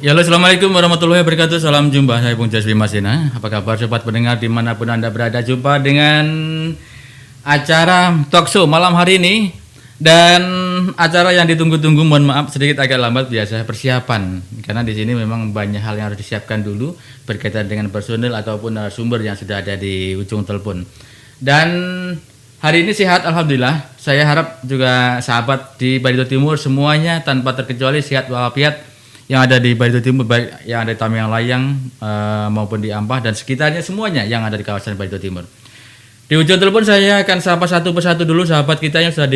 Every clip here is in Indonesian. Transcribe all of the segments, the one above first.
Ya, halo, assalamualaikum warahmatullahi wabarakatuh. Salam jumpa, saya Bung Jaswi Masina. Apa kabar sobat pendengar dimanapun Anda berada? Jumpa dengan acara talkshow malam hari ini. Dan acara yang ditunggu-tunggu, mohon maaf sedikit agak lambat biasa persiapan. Karena di sini memang banyak hal yang harus disiapkan dulu berkaitan dengan personil ataupun narasumber yang sudah ada di ujung telepon. Dan hari ini sehat alhamdulillah. Saya harap juga sahabat di Barito Timur semuanya tanpa terkecuali sehat walafiat, yang ada di Barito Timur, baik yang ada di Tamiang Layang maupun di Ampah dan sekitarnya semuanya yang ada di kawasan Barito Timur. Di ujung telepon saya akan sapa satu persatu dulu sahabat kita yang sudah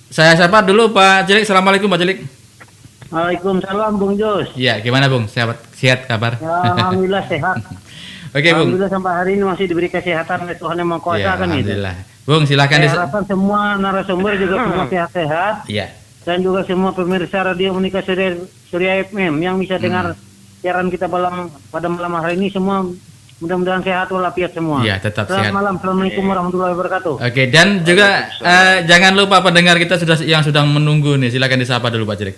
saya sapa dulu Pak Cilik. Assalamualaikum Pak Cilik. Waalaikumsalam Bung Jos. Ya, gimana Bung? Sehat kabar? Ya, alhamdulillah sehat. Oke Bung. Alhamdulillah sampai hari ini masih diberi kesehatan oleh Tuhan Yang Maha Kuasa Ya, kan itu. alhamdulillah. Bung, silakan. Saya harapkan semua narasumber juga semua sehat-sehat. Iya. Dan juga semua pemirsa Radio Monika Surya FM yang bisa dengar siaran kita pada malam hari ini semua mudah-mudahan sehat walafiat semua. Iya, tetap sehat. Selamat malam. Assalamualaikum warahmatullahi wabarakatuh. Oke, dan juga jangan lupa pendengar kita yang sudah menunggu nih, silakan disapa dulu Pak Cilik.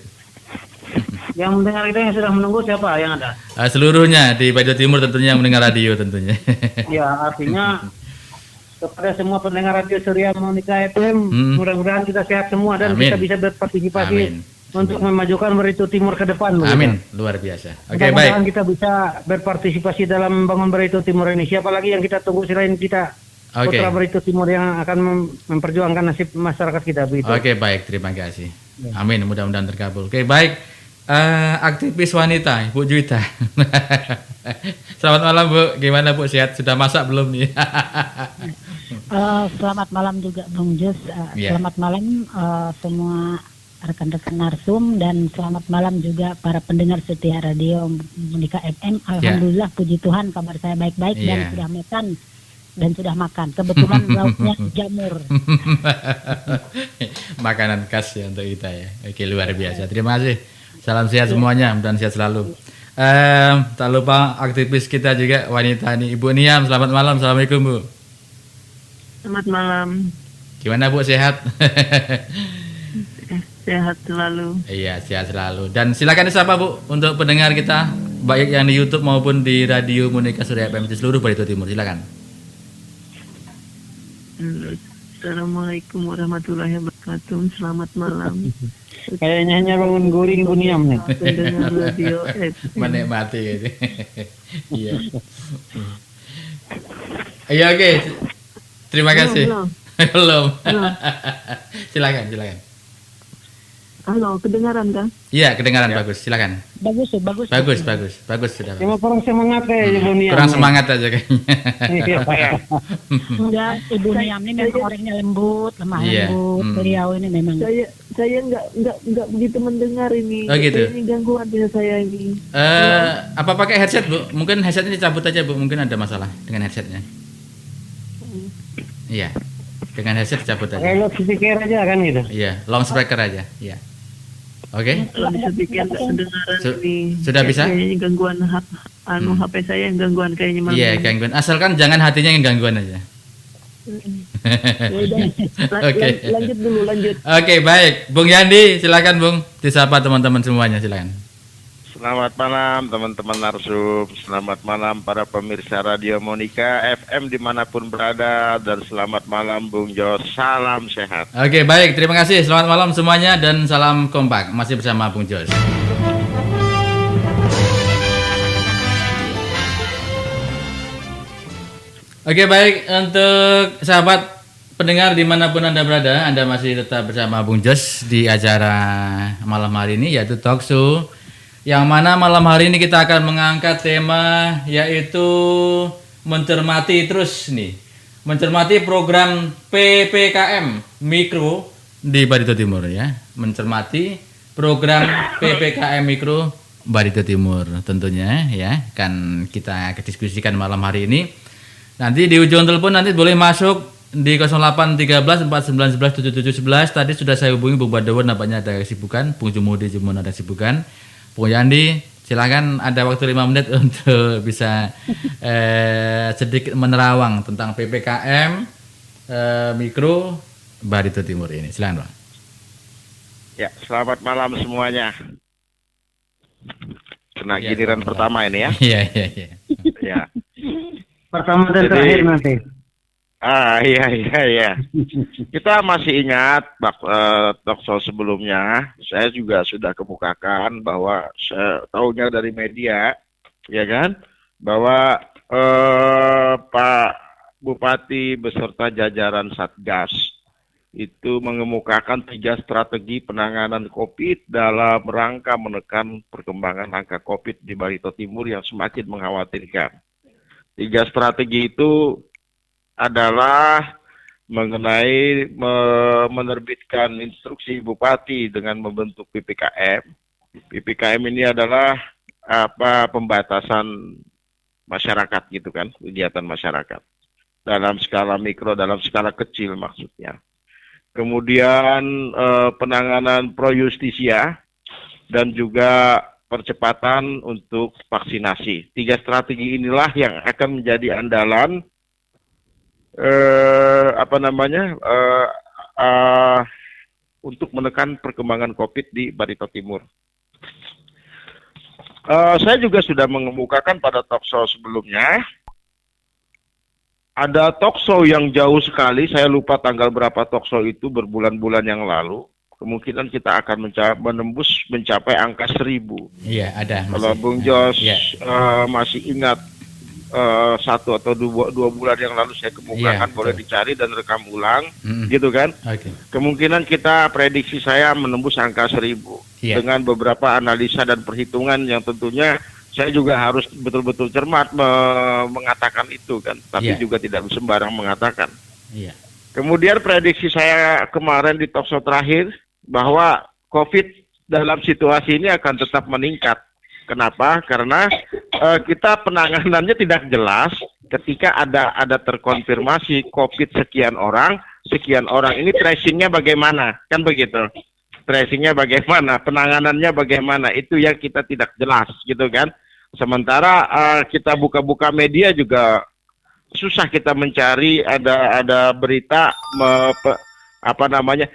Yang mendengar kita yang sudah menunggu siapa yang ada? Seluruhnya di Barito Timur tentunya yang mendengar radio tentunya. Ya, artinya kepada semua pendengar Radio Surya Monika FM, mudah-mudahan kita sehat semua dan Amin. kita bisa berpartisipasi Amin. untuk memajukan Barito Timur ke depan. Amin, luar biasa. Oke, Mudah-mudahan baik. kita bisa berpartisipasi dalam membangun Barito Timur ini. Siapa lagi yang kita tunggu selain kita? Oke. Putra Barito Timur yang akan memperjuangkan nasib masyarakat kita begitu. Oke, baik, terima kasih. Amin, mudah-mudahan terkabul. Oke, baik. Aktivis wanita, Bu Juwita. Selamat malam Bu, gimana Bu, sehat? Sudah masak belum nih? Selamat malam juga Bung Jos. Iya. Selamat malam semua rekan-rekan narsum dan selamat malam juga para pendengar setia Radio Monika FM. Alhamdulillah puji Tuhan kabar saya baik-baik dan Iya. sudah makan dan sudah makan. Kebetulan lauknya jamur. Makanan khas ya untuk kita ya. Oke, luar biasa. Terima kasih. Salam sehat semuanya dan sehat selalu. Tak lupa aktivis kita juga wanita nih, Ibu Niam. Selamat malam. Assalamualaikum Bu. Selamat malam, Gimana Bu, sehat? sehat selalu. Iya, sehat selalu. Dan silakan disapa Bu untuk pendengar kita baik yang di YouTube maupun di Radio Monika Surya FM di seluruh Barito Timur. Silakan. Assalamualaikum warahmatullahi wabarakatuh. Selamat malam. Kayaknya hanya bangun guring Buniam nih. Pendengar Radio FM. Menikmati gitu. Iya. Iya, oke. Terima kasih. Belum. Silakan. Halo, kedengaran kan? Iya, kedengaran bagus. Silakan. Bagus Sudah. Cuma kurang semangat kayaknya Buniam. Kurang semangat aja kayaknya. Iya, Pak, ya. Enggak, Ibu Niam ini memang orangnya lembut, lemah Iya. lembut. Beliau ini memang Saya nggak begitu mendengar ini. Oh, gitu. Ini gangguan ya saya ini. Apa pakai headset Bu? Mungkin headsetnya dicabut aja Bu. Mungkin ada masalah dengan headsetnya. Iya. Dengan headset dicabut aja. Kayak loudspeaker aja kan gitu. Iya, long speaker aja. Iya. Oke. Kalau bisa pikir nggak kedengaran ini. Sudah bisa? Kayaknya gangguan HP saya yang gangguan kayaknya malam. Iya, ini. gangguan. Asalkan jangan hatinya yang gangguan aja. Ya udah, Oke. lanjut dulu. Oke, baik. Bung Yandi, silakan Bung. Disapa teman-teman semuanya, silakan. Selamat malam teman-teman Narsum, selamat malam para pemirsa Radio Monika FM dimanapun berada, dan selamat malam Bung Jos, salam sehat. Oke, baik. Terima kasih. Selamat malam semuanya dan salam kompak. Masih bersama Bung Jos. Oke, baik. Untuk sahabat pendengar dimanapun Anda berada, Anda masih tetap bersama Bung Jos di acara malam hari ini, yaitu talk show. Yang mana malam hari ini kita akan mengangkat tema yaitu mencermati terus nih. Mencermati program PPKM Mikro di Barito Timur ya. Mencermati program PPKM Mikro Barito Timur tentunya ya. Kan kita diskusikan malam hari ini. Nanti di ujung telepon nanti boleh masuk di 0813 4911 7711. Tadi sudah saya hubungi Bung Badawan, nampaknya ada kesibukan. Bung Jumudi juga ada kesibukan. Bung Yandi, silakan ada waktu 5 menit untuk bisa sedikit menerawang tentang PPKM Mikro Barito Timur ini. Silakan Bang. Ya, selamat malam semuanya. Kena Iya, giliran alhamdulillah. pertama ini ya. Iya, iya, iya. Ya. Pertama dan Jadi- terakhir nanti. Iya. Kita masih ingat talk show sebelumnya, saya juga sudah kemukakan bahwa saya tahunya dari media, ya kan, bahwa Pak Bupati beserta jajaran Satgas itu mengemukakan 3 strategi penanganan COVID dalam rangka menekan perkembangan angka COVID di Barito Timur yang semakin mengkhawatirkan. 3 strategi itu adalah mengenai menerbitkan instruksi bupati dengan membentuk PPKM. PPKM ini adalah pembatasan masyarakat gitu kan, kegiatan masyarakat dalam skala mikro, dalam skala kecil maksudnya. Kemudian penanganan pro justisia dan juga percepatan untuk vaksinasi. 3 strategi inilah yang akan menjadi andalan untuk menekan perkembangan COVID di Barito Timur. Saya juga sudah mengemukakan pada talk show sebelumnya. Ada talk show yang jauh sekali, saya lupa tanggal berapa talk show itu, berbulan-bulan yang lalu. Kemungkinan kita akan mencapai angka 1.000. Iya, ada. Kalau masih. Bung Jos Iya. masih ingat 1 atau 2 bulan yang lalu saya kemukakan, Iya, boleh betul. dicari dan rekam ulang, Mm-mm. gitu kan? Oke. Kemungkinan kita prediksi saya menembus angka 1.000 Iya. dengan beberapa analisa dan perhitungan yang tentunya saya juga harus betul-betul cermat mengatakan itu kan, tapi Iya. juga tidak sembarang mengatakan. Iya. Kemudian prediksi saya kemarin di talk show terakhir bahwa COVID dalam situasi ini akan tetap meningkat. Kenapa? Karena kita penanganannya tidak jelas ketika ada terkonfirmasi COVID sekian orang ini tracingnya bagaimana, kan begitu? Tracingnya bagaimana, penanganannya bagaimana, itu yang kita tidak jelas, gitu kan? Sementara kita buka-buka media juga susah kita mencari ada berita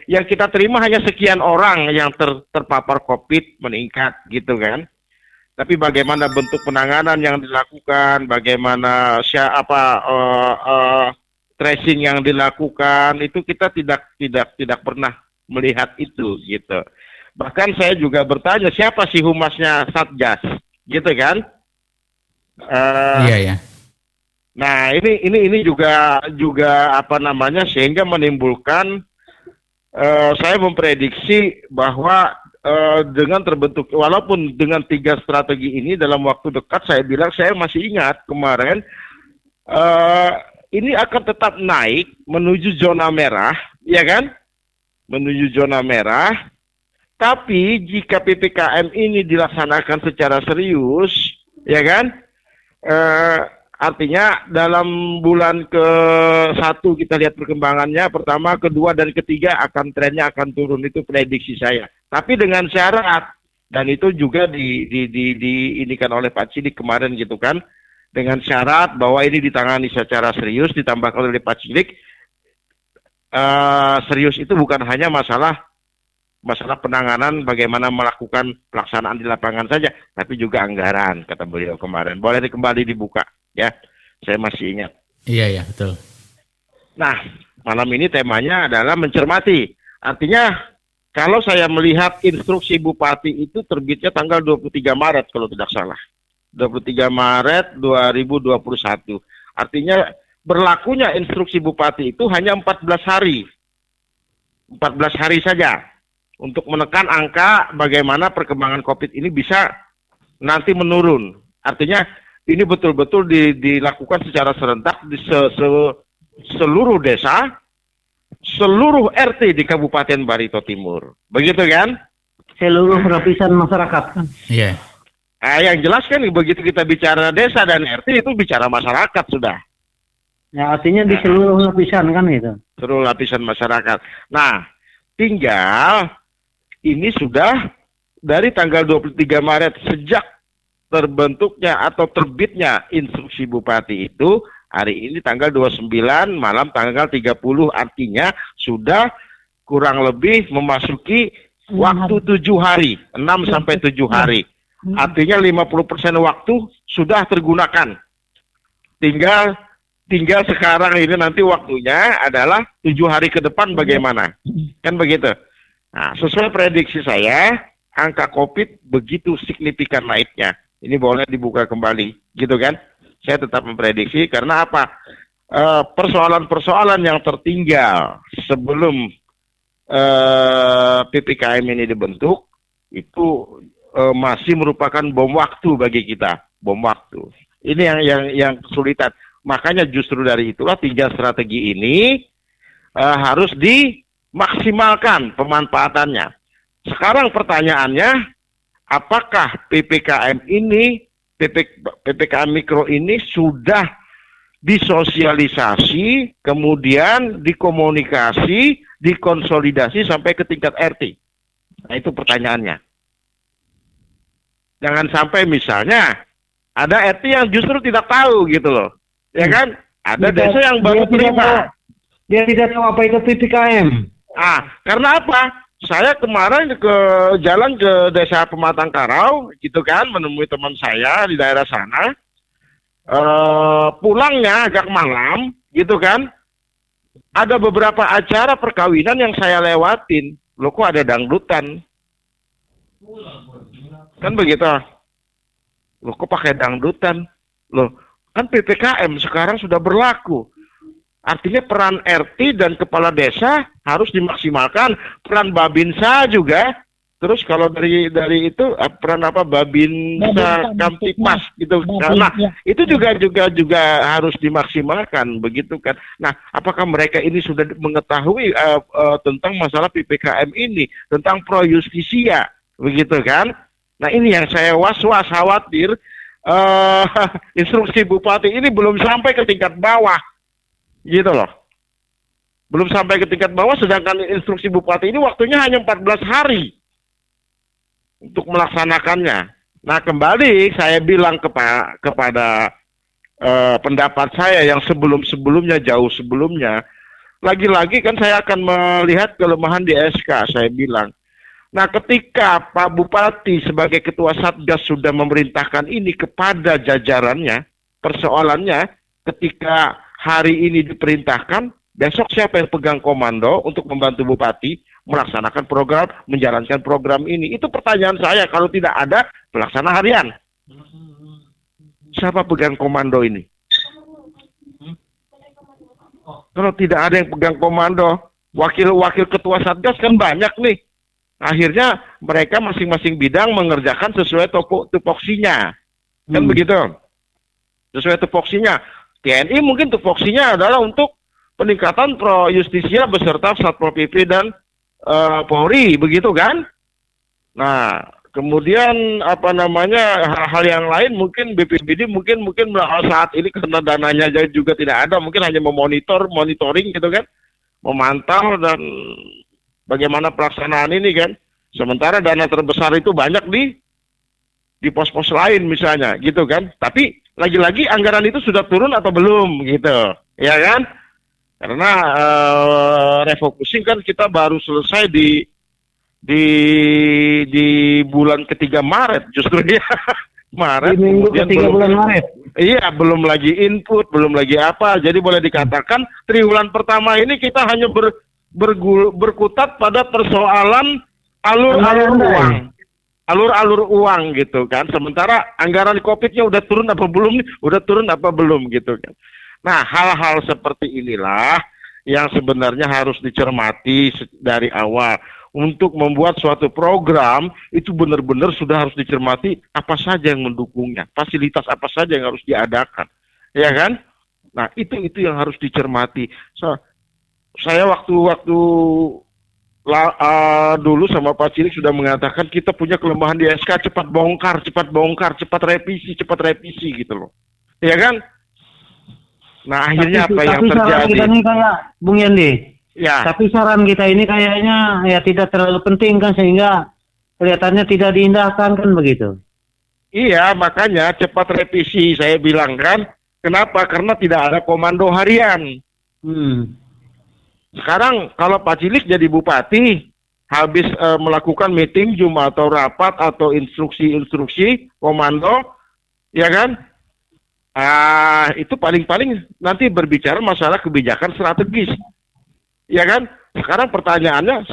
yang kita terima hanya sekian orang yang terpapar COVID meningkat, gitu kan? Tapi bagaimana bentuk penanganan yang dilakukan, bagaimana tracing yang dilakukan, itu kita tidak pernah melihat itu, gitu. Bahkan saya juga bertanya siapa sih humasnya Satgas, gitu kan? Iya, ya. Nah, ini juga sehingga menimbulkan saya memprediksi bahwa dengan terbentuk, walaupun dengan 3 strategi ini dalam waktu dekat, saya masih ingat kemarin ini akan tetap naik menuju zona merah, ya kan? Menuju zona merah. Tapi jika PPKM ini dilaksanakan secara serius, ya kan? Artinya dalam bulan ke-1 kita lihat perkembangannya, pertama, kedua, dan ketiga trennya akan turun, itu prediksi saya. Tapi dengan syarat, dan itu juga diinikan oleh Pak Cilik kemarin gitu kan, dengan syarat bahwa ini ditangani secara serius, ditambahkan oleh Pak Cilik. Serius itu bukan hanya masalah penanganan, bagaimana melakukan pelaksanaan di lapangan saja, tapi juga anggaran, kata beliau kemarin. Boleh kembali dibuka, ya. Saya masih ingat. Iya, betul. Nah, malam ini temanya adalah mencermati. Artinya, kalau saya melihat instruksi Bupati itu terbitnya tanggal 23 Maret, kalau tidak salah. 23 Maret 2021. Artinya, berlakunya instruksi Bupati itu hanya 14 hari. 14 hari saja. Untuk menekan angka bagaimana perkembangan COVID ini bisa nanti menurun. Artinya ini betul-betul dilakukan secara serentak di seluruh desa, seluruh RT di Kabupaten Barito Timur. Begitu kan? Seluruh lapisan masyarakat kan. Iya. Yang jelas kan begitu kita bicara desa dan RT itu bicara masyarakat sudah. Ya, artinya di seluruh lapisan kan itu. Seluruh lapisan masyarakat. Nah, tinggal ini sudah dari tanggal 23 Maret sejak terbentuknya atau terbitnya instruksi Bupati itu, hari ini tanggal 29 malam tanggal 30, artinya sudah kurang lebih memasuki waktu 7 hari, 6 sampai 7 hari. Artinya 50% waktu sudah tergunakan. Tinggal sekarang ini nanti waktunya adalah 7 hari ke depan bagaimana. Kan begitu. Nah, sesuai prediksi saya, angka COVID begitu signifikan naiknya. Ini boleh dibuka kembali, gitu kan? Saya tetap memprediksi karena apa? Persoalan-persoalan yang tertinggal sebelum PPKM ini dibentuk itu masih merupakan bom waktu bagi kita, bom waktu. Ini yang kesulitan. Makanya justru dari itulah 3 strategi ini harus dimaksimalkan pemanfaatannya. Sekarang pertanyaannya, apakah PPKM ini, PPKM mikro ini sudah disosialisasi, kemudian dikomunikasi, dikonsolidasi sampai ke tingkat RT? Nah, itu pertanyaannya. Jangan sampai misalnya ada RT yang justru tidak tahu gitu loh. Ya kan? Ada desa yang baru terima. Dia tidak tahu apa itu PPKM. Karena apa? Saya kemarin jalan ke desa Pematang Karau, gitu kan, menemui teman saya di daerah sana. Pulangnya agak malam, gitu kan. Ada beberapa acara perkawinan yang saya lewatin. Loh, kok ada dangdutan? Kan begitu. Loh, kok pakai dangdutan? Loh, kan PPKM sekarang sudah berlaku. Artinya peran RT dan kepala desa harus dimaksimalkan. Peran Babinsa juga. Terus kalau dari itu peran apa Babinsa Kamtipmas gitu. Nah, itu juga harus dimaksimalkan begitu kan. Nah, apakah mereka ini sudah mengetahui tentang masalah PPKM ini, tentang pro justisia begitu kan? Nah, ini yang saya was-was khawatir instruksi bupati ini belum sampai ke tingkat bawah. Gitu loh. Belum sampai ke tingkat bawah, sedangkan instruksi bupati ini waktunya hanya 14 hari untuk melaksanakannya. Nah, kembali saya bilang kepada pendapat saya yang sebelumnya jauh sebelumnya, lagi-lagi kan saya akan melihat kelemahan di SK, saya bilang. Nah, ketika Pak Bupati sebagai ketua Satgas sudah memerintahkan ini kepada jajarannya, persoalannya ketika hari ini diperintahkan, besok siapa yang pegang komando untuk membantu Bupati melaksanakan program, menjalankan program ini? Itu pertanyaan saya. Kalau tidak ada pelaksana harian, siapa pegang komando ini? Kalau tidak ada yang pegang komando, wakil ketua Satgas kan banyak nih. Akhirnya mereka masing-masing bidang mengerjakan sesuai tupoksinya. Kan begitu? Sesuai tupoksinya. TNI mungkin tupoksinya adalah untuk peningkatan pro justisia beserta Satpol PP dan Polri, begitu kan? Nah, kemudian hal-hal yang lain mungkin BPBD mungkin saat ini karena dananya juga tidak ada, mungkin hanya monitoring gitu kan, memantau dan bagaimana pelaksanaan ini kan. Sementara dana terbesar itu banyak di pos-pos lain misalnya, gitu kan? Tapi lagi-lagi anggaran itu sudah turun atau belum gitu, ya kan? Karena refocusing kan kita baru selesai di bulan ketiga Maret justru ya. Maret. Di minggu ketiga bulan Maret. Iya, belum lagi input, belum lagi apa. Jadi boleh dikatakan triwulan pertama ini kita hanya berkutat pada persoalan alur-alur uang. Alur-alur uang gitu kan. Sementara anggaran COVID-nya udah turun apa belum? Udah turun apa belum gitu kan. Nah, hal-hal seperti inilah yang sebenarnya harus dicermati dari awal. Untuk membuat suatu program itu benar-benar sudah harus dicermati apa saja yang mendukungnya, fasilitas apa saja yang harus diadakan. Ya kan? Nah, itu yang harus dicermati. Saya waktu dulu sama Pak Cilik sudah mengatakan kita punya kelemahan di SK, cepat bongkar, cepat revisi gitu loh. Ya kan? Nah, akhirnya apa yang terjadi? Saran kita ini kayak Bung Yandi. Ya. Tapi saran kita ini kayaknya ya tidak terlalu penting kan, sehingga kelihatannya tidak diindahkan kan begitu. Iya, makanya cepat revisi saya bilang kan. Kenapa? Karena tidak ada komando harian. Sekarang kalau Pak Cilik jadi bupati, habis melakukan meeting Zoom atau rapat atau instruksi komando, ya kan? Itu paling-paling nanti berbicara masalah kebijakan strategis, ya kan? Sekarang pertanyaannya,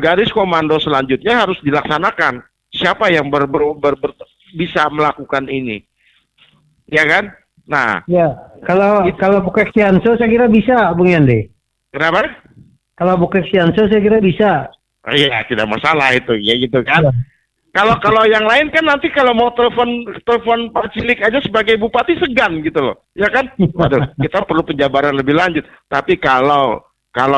garis komando selanjutnya harus dilaksanakan. Siapa yang bisa melakukan ini, ya kan? Nah, Ya, kalau Bukek Sianso saya kira bisa, Bung Yandi. kenapa? Kalau Bukek Sianso saya kira bisa. Iya, tidak masalah itu, ya gitu kan? Ya. Kalau yang lain kan nanti kalau mau telepon Pak Cilik aja sebagai bupati segan gitu loh, ya kan? Waduh, kita perlu penjabaran lebih lanjut. Tapi kalau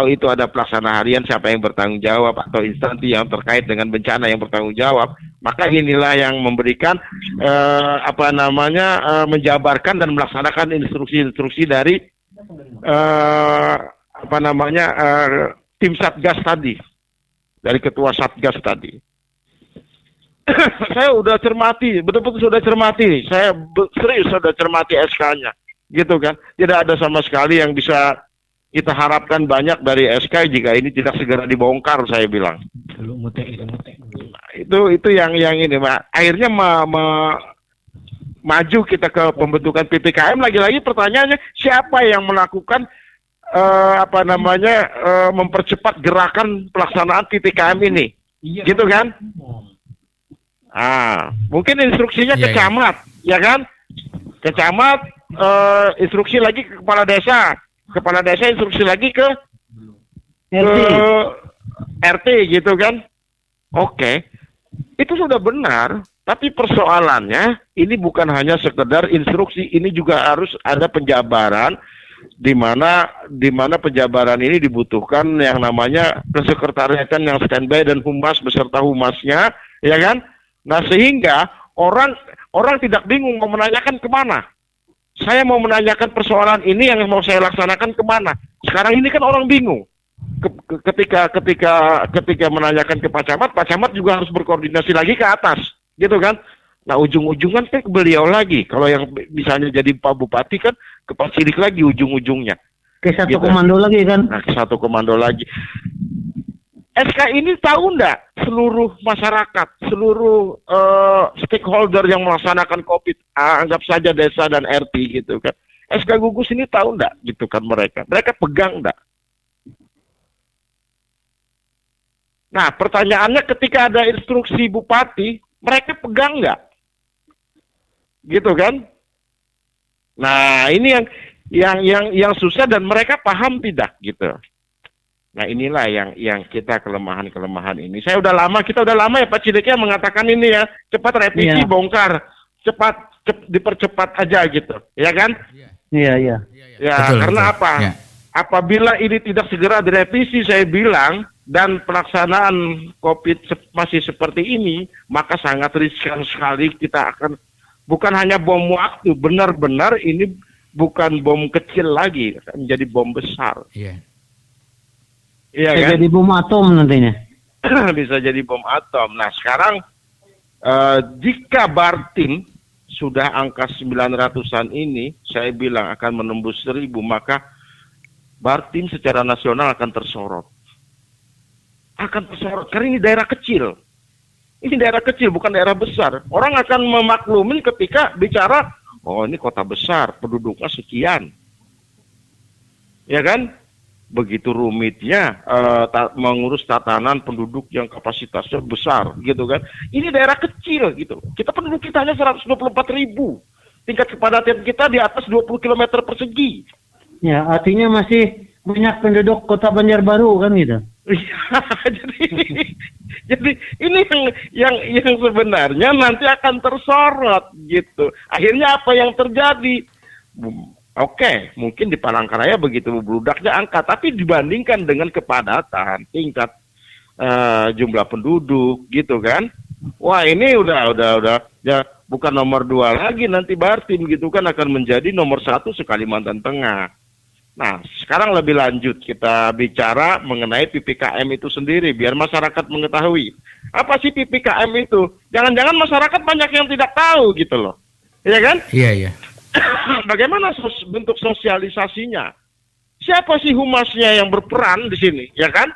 itu ada pelaksana harian, siapa yang bertanggung jawab atau instansi yang terkait dengan bencana yang bertanggung jawab, maka inilah yang memberikan menjabarkan dan melaksanakan instruksi-instruksi dari tim Satgas tadi, dari ketua Satgas tadi. Saya udah cermati, betul-betul sudah cermati. Saya serius sudah cermati SK-nya, gitu kan. Tidak ada sama sekali yang bisa kita harapkan banyak dari SK jika ini tidak segera dibongkar, saya bilang. Nah, itu yang ini, akhirnya maju kita ke pembentukan PPKM. Lagi-lagi pertanyaannya, siapa yang melakukan mempercepat gerakan pelaksanaan PPKM ini, gitu kan? Mungkin instruksinya ke camat, ya kan? Ke camat, instruksi lagi ke kepala desa instruksi lagi ke RT, gitu kan? Oke, itu sudah benar. Tapi persoalannya ini bukan hanya sekedar instruksi, ini juga harus ada penjabaran, di mana penjabaran ini dibutuhkan yang namanya kesekretariatan yang standby dan humas beserta humasnya, ya kan? Nah, sehingga orang tidak bingung mau menanyakan kemana. Saya mau menanyakan persoalan ini yang mau saya laksanakan kemana. Sekarang ini kan orang bingung. Ketika menanyakan ke Pak Camat juga harus berkoordinasi lagi ke atas, gitu kan? Nah, ujung-ujungan kan ke beliau lagi. Kalau yang misalnya jadi Pak Bupati kan ke Pak Cilik lagi ujung-ujungnya. Ke satu Gitu. komando lagi kan? Nah, ke satu komando lagi. SK ini tahu enggak seluruh masyarakat, seluruh stakeholder yang melaksanakan COVID, anggap saja desa dan RT gitu kan. SK gugus ini tahu enggak gitu kan mereka pegang enggak? Nah, pertanyaannya ketika ada instruksi bupati, mereka pegang enggak? Gitu kan? Nah, ini yang susah dan mereka paham tidak gitu. Nah, inilah yang kita kelemahan ini. Kita udah lama ya Pak Cideknya mengatakan ini ya, cepat revisi, bongkar, dipercepat aja gitu, ya kan? Iya. Ya, Betul, karena betul. apa? Ya. Apabila ini tidak segera direvisi, saya bilang, dan pelaksanaan COVID masih seperti ini, maka sangat riskan sekali kita akan, bukan hanya bom waktu, benar-benar ini bukan bom kecil lagi, akan menjadi bom besar. Iya. Iya kan? Jadi bom atom nantinya. Bisa jadi bom atom. Nah, sekarang jika Bartim sudah angka 900-an ini, saya bilang akan menembus 1000, maka Bartim secara nasional akan tersorot. Karena ini daerah kecil. Ini daerah kecil, bukan daerah besar. Orang akan memaklumin ketika bicara, oh ini kota besar, penduduknya sekian. Ya kan? Begitu rumitnya mengurus tatanan penduduk yang kapasitasnya besar gitu kan. Ini daerah kecil gitu. Kita penduduk kita hanya 124.000. Tingkat kepadatan kita di atas 20 km persegi. Ya, artinya masih banyak penduduk kota Banjarbaru kan gitu. jadi ini yang sebenarnya nanti akan tersorot gitu. Akhirnya apa yang terjadi? Oke, mungkin di Palangkaraya begitu bludaknya angka, tapi dibandingkan dengan kepadatan, tingkat jumlah penduduk, gitu kan? Wah, ini udah ya bukan nomor 2 lagi nanti Bartim gitu kan, akan menjadi nomor 1 se-Kalimantan Tengah. Nah, sekarang lebih lanjut kita bicara mengenai PPKM itu sendiri, biar masyarakat mengetahui. Apa sih PPKM itu? Jangan-jangan masyarakat banyak yang tidak tahu gitu loh. Iya kan? Iya. Bagaimana bentuk sosialisasinya? Siapa sih humasnya yang berperan di sini, ya kan?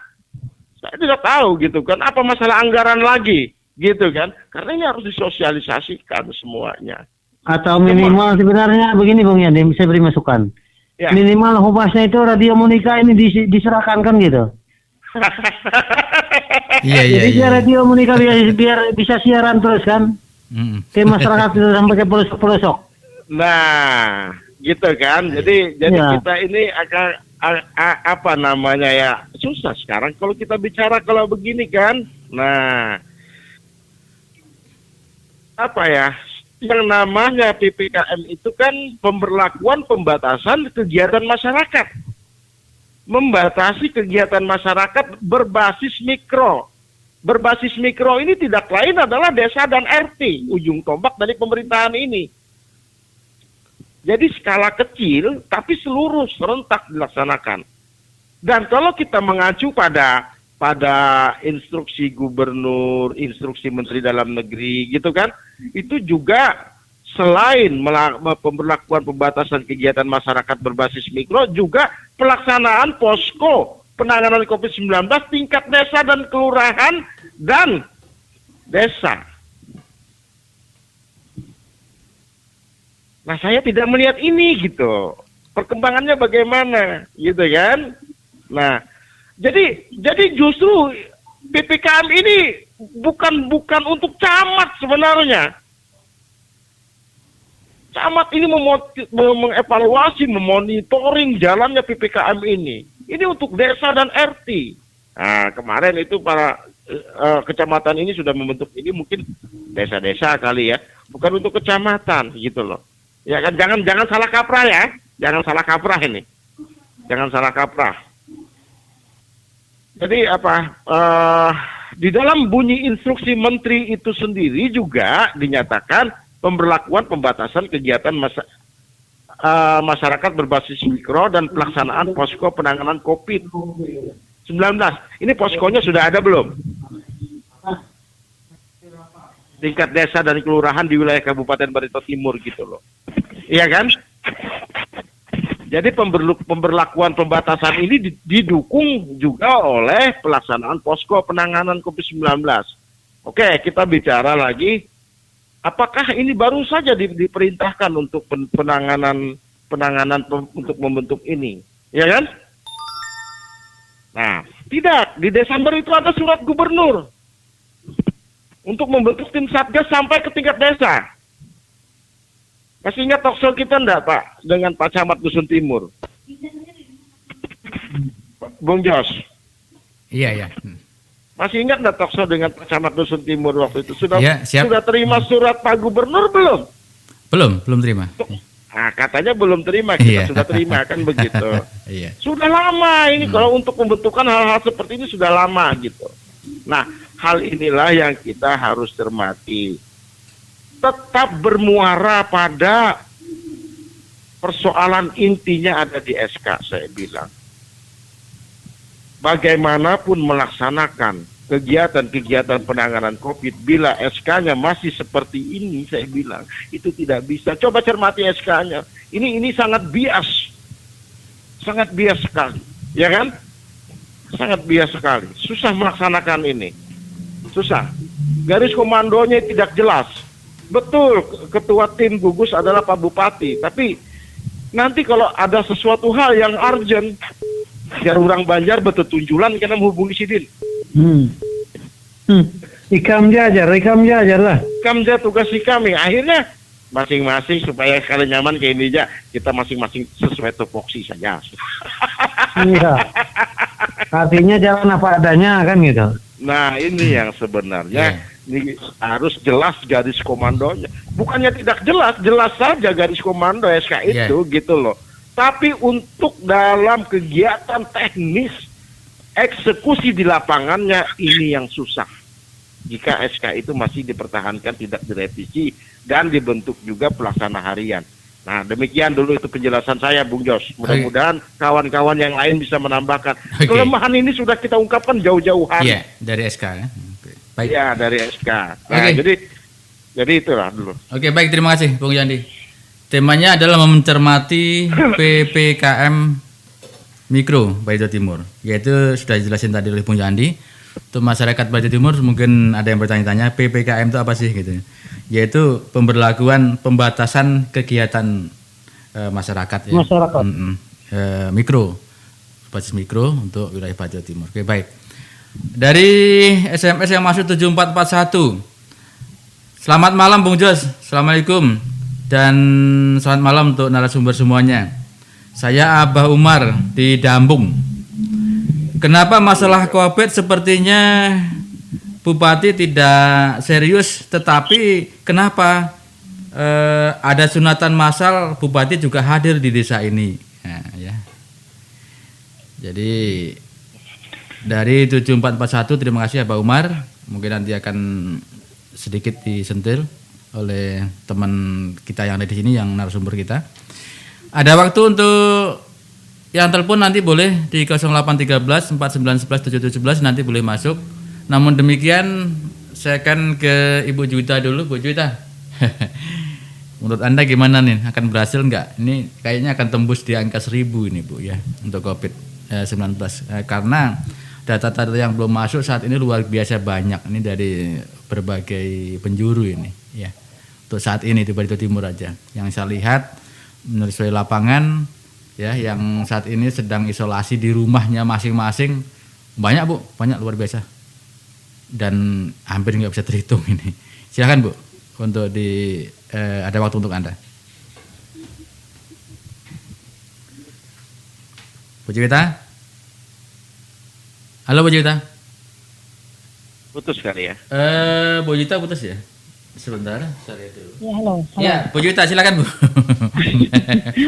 Saya tidak tahu gitu kan, apa masalah anggaran lagi gitu kan? Karena ini harus disosialisasikan semuanya. Atau minimal sebenarnya begini Bung Yandi, saya beri masukan. Ya. Minimal humasnya itu Radio Monika ini diserahkan kan gitu. Iya, Jadi biar Radio Monika biar bisa siaran terus kan ke masyarakat itu sampai ke pelosok-pelosok. Nah, gitu kan. Jadi Ya. kita ini akan apa namanya ya, susah sekarang kalau kita bicara kalau begini kan. Nah, apa ya? Yang namanya PPKM itu kan pemberlakuan pembatasan kegiatan masyarakat. Membatasi kegiatan masyarakat berbasis mikro. Berbasis mikro ini tidak lain adalah desa dan RT, ujung tombak dari pemerintahan ini. Jadi skala kecil, tapi seluruh serentak dilaksanakan. Dan kalau kita mengacu pada instruksi gubernur, instruksi menteri dalam negeri, gitu kan, itu juga selain pemberlakuan pembatasan kegiatan masyarakat berbasis mikro, juga pelaksanaan posko penanganan COVID-19 tingkat desa dan kelurahan dan desa. Nah, saya tidak melihat ini gitu. Perkembangannya bagaimana, gitu kan? Nah, jadi justru PPKM ini bukan untuk camat sebenarnya. Camat ini mengevaluasi, memonitoring jalannya PPKM ini. Ini untuk desa dan RT. Nah, kemarin itu para kecamatan ini sudah membentuk ini, mungkin desa-desa kali ya, bukan untuk kecamatan gitu loh. Ya kan, jangan salah kaprah ya. Jangan salah kaprah ini. Jangan salah kaprah. Jadi di dalam bunyi instruksi menteri itu sendiri juga dinyatakan pemberlakuan pembatasan kegiatan masyarakat berbasis mikro dan pelaksanaan posko penanganan COVID-19. Ini poskonya sudah ada belum? Tingkat desa dan kelurahan di wilayah Kabupaten Barito Timur gitu loh. Iya kan? Jadi pemberlakuan pembatasan ini didukung juga oleh pelaksanaan posko penanganan COVID-19. Oke, kita bicara lagi, apakah ini baru saja diperintahkan untuk penanganan untuk membentuk ini, ya kan? Nah, tidak. Di Desember itu ada surat gubernur untuk membentuk tim satgas sampai ke tingkat desa. Masih ingat talkshow kita enggak, Pak? Dengan Pak Camat Dusun Timur. Bung Jos. Iya. Masih ingat enggak talkshow dengan Pak Camat Dusun Timur waktu itu? Sudah siap. sudah terima surat Pak Gubernur belum? Belum terima. Nah, katanya belum terima, kita sudah terima kan begitu. Iya. Sudah lama ini kalau untuk pembentukan hal-hal seperti ini sudah lama gitu. Nah, hal inilah yang kita harus cermati. Tetap bermuara pada persoalan intinya ada di SK, saya bilang. Bagaimanapun melaksanakan kegiatan-kegiatan penanganan COVID, bila SK-nya masih seperti ini, saya bilang, itu tidak bisa. Coba cermati SK-nya. Ini sangat bias. Sangat bias sekali. Ya kan? Sangat bias sekali. Susah melaksanakan ini. Susah. Garis komandonya tidak jelas. Betul, ketua tim gugus adalah Pak Bupati. Tapi nanti kalau ada sesuatu hal yang urgent, biar orang Banjar betul-tunjulan kena menghubungi Sidin. Ikam jajar lah. Ikam jajar tugas si kami. Akhirnya masing-masing supaya kalian nyaman kayak ini aja, kita masing-masing sesuai tupoksi saja. Iya. Artinya jalan apa adanya kan gitu. Nah, ini yang sebenarnya ini harus jelas garis komandonya. Bukannya tidak jelas, jelas saja garis komando SK itu gitu loh. Tapi untuk dalam kegiatan teknis eksekusi di lapangannya ini yang susah. Jika SK itu masih dipertahankan, tidak direvisi dan dibentuk juga pelaksana harian. Nah, demikian dulu itu penjelasan saya, Bung Jos. Mudah-mudahan kawan-kawan yang lain bisa menambahkan. Kelemahan ini sudah kita ungkapkan jauh-jauh hari. Iya, dari SK ya. Baik. Ya, dari SK. Nah, jadi itulah dulu. Oke, baik, terima kasih Bung Yandi. Temanya adalah mencermati PPKM Mikro Barito Timur, yaitu sudah dijelasin tadi oleh Bung Yandi. Untuk masyarakat Barito Timur mungkin ada yang bertanya-tanya PPKM itu apa sih gitu, yaitu pembatasan kegiatan masyarakat ya. Masyarakat. Mikro, basis mikro untuk wilayah Barito Timur. Oke, baik. Dari SMS yang masuk 7441. Selamat malam Bung Jos, Assalamualaikum, dan selamat malam untuk narasumber semuanya. Saya Abah Umar di Dambung. Kenapa masalah COVID sepertinya Bupati tidak serius, tetapi kenapa ada sunatan massal Bupati juga hadir di desa ini? Nah, ya. Jadi dari 7441 terima kasih Abah Umar. Mungkin nanti akan sedikit disentil oleh teman kita yang ada di sini, yang narasumber kita. Ada waktu untuk yang telepon nanti boleh di 0813 4911 717 nanti boleh masuk. Namun demikian saya akan ke Ibu Juwita dulu. Bu Juwita, menurut Anda gimana nih? Akan berhasil nggak? Ini kayaknya akan tembus di angka 1000 ini Bu ya untuk COVID-19 karena data-data yang belum masuk saat ini luar biasa banyak. Ini dari berbagai penjuru ini ya. Untuk saat ini di Barito Timur aja yang saya lihat menelusuri lapangan ya, yang saat ini sedang isolasi di rumahnya masing-masing banyak Bu, banyak luar biasa, dan hampir nggak bisa terhitung ini. Silakan Bu, untuk ada waktu untuk Anda. Bu Juwita, halo Bu Juwita. Putus kali ya. Bu Juwita putus ya. Sebentar, saya lihat dulu. Ya, halo. Ya, Bu Juwita silakan Bu.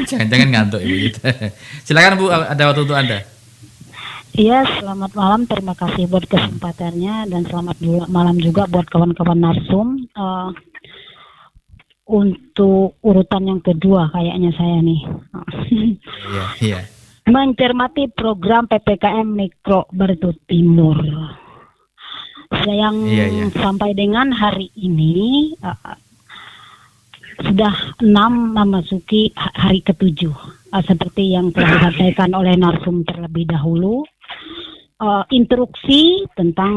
Jangan-jangan ngantuk Ibu Juwita. Silakan Bu, ada waktu untuk Anda. Iya, selamat malam. Terima kasih buat kesempatannya dan selamat malam juga buat kawan-kawan narsum. Untuk urutan yang kedua kayaknya saya nih. Iya. Mencermati program PPKM Mikro Barito Timur. Yang sampai dengan hari ini sudah 6 memasuki hari ke-7, seperti yang telah disampaikan oleh narsum terlebih dahulu. Instruksi tentang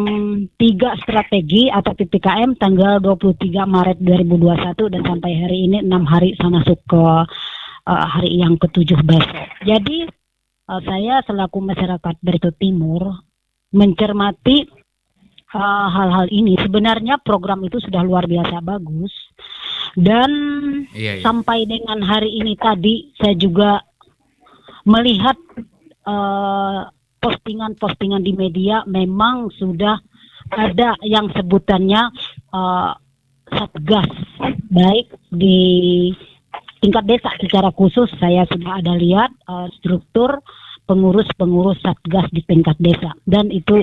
3 strategi atau PPKM tanggal 23 Maret 2021 dan sampai hari ini 6 hari masuk ke hari yang ke-7 besok. Jadi saya selaku masyarakat Barito Timur mencermati hal-hal ini. Sebenarnya program itu sudah luar biasa bagus, dan sampai dengan hari ini tadi saya juga melihat postingan-postingan di media memang sudah ada yang sebutannya satgas, baik di tingkat desa secara khusus. Saya sudah ada lihat struktur pengurus-pengurus satgas di tingkat desa, dan itu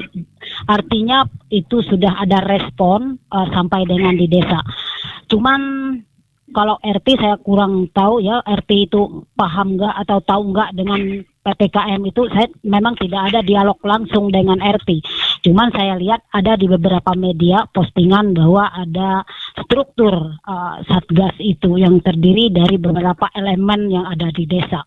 artinya itu sudah ada respon sampai dengan di desa. Cuman kalau RT saya kurang tahu ya, RT itu paham nggak atau tahu nggak dengan PPKM itu. Saya memang tidak ada dialog langsung dengan RT. Cuman saya lihat ada di beberapa media postingan bahwa ada struktur satgas itu yang terdiri dari beberapa elemen yang ada di desa.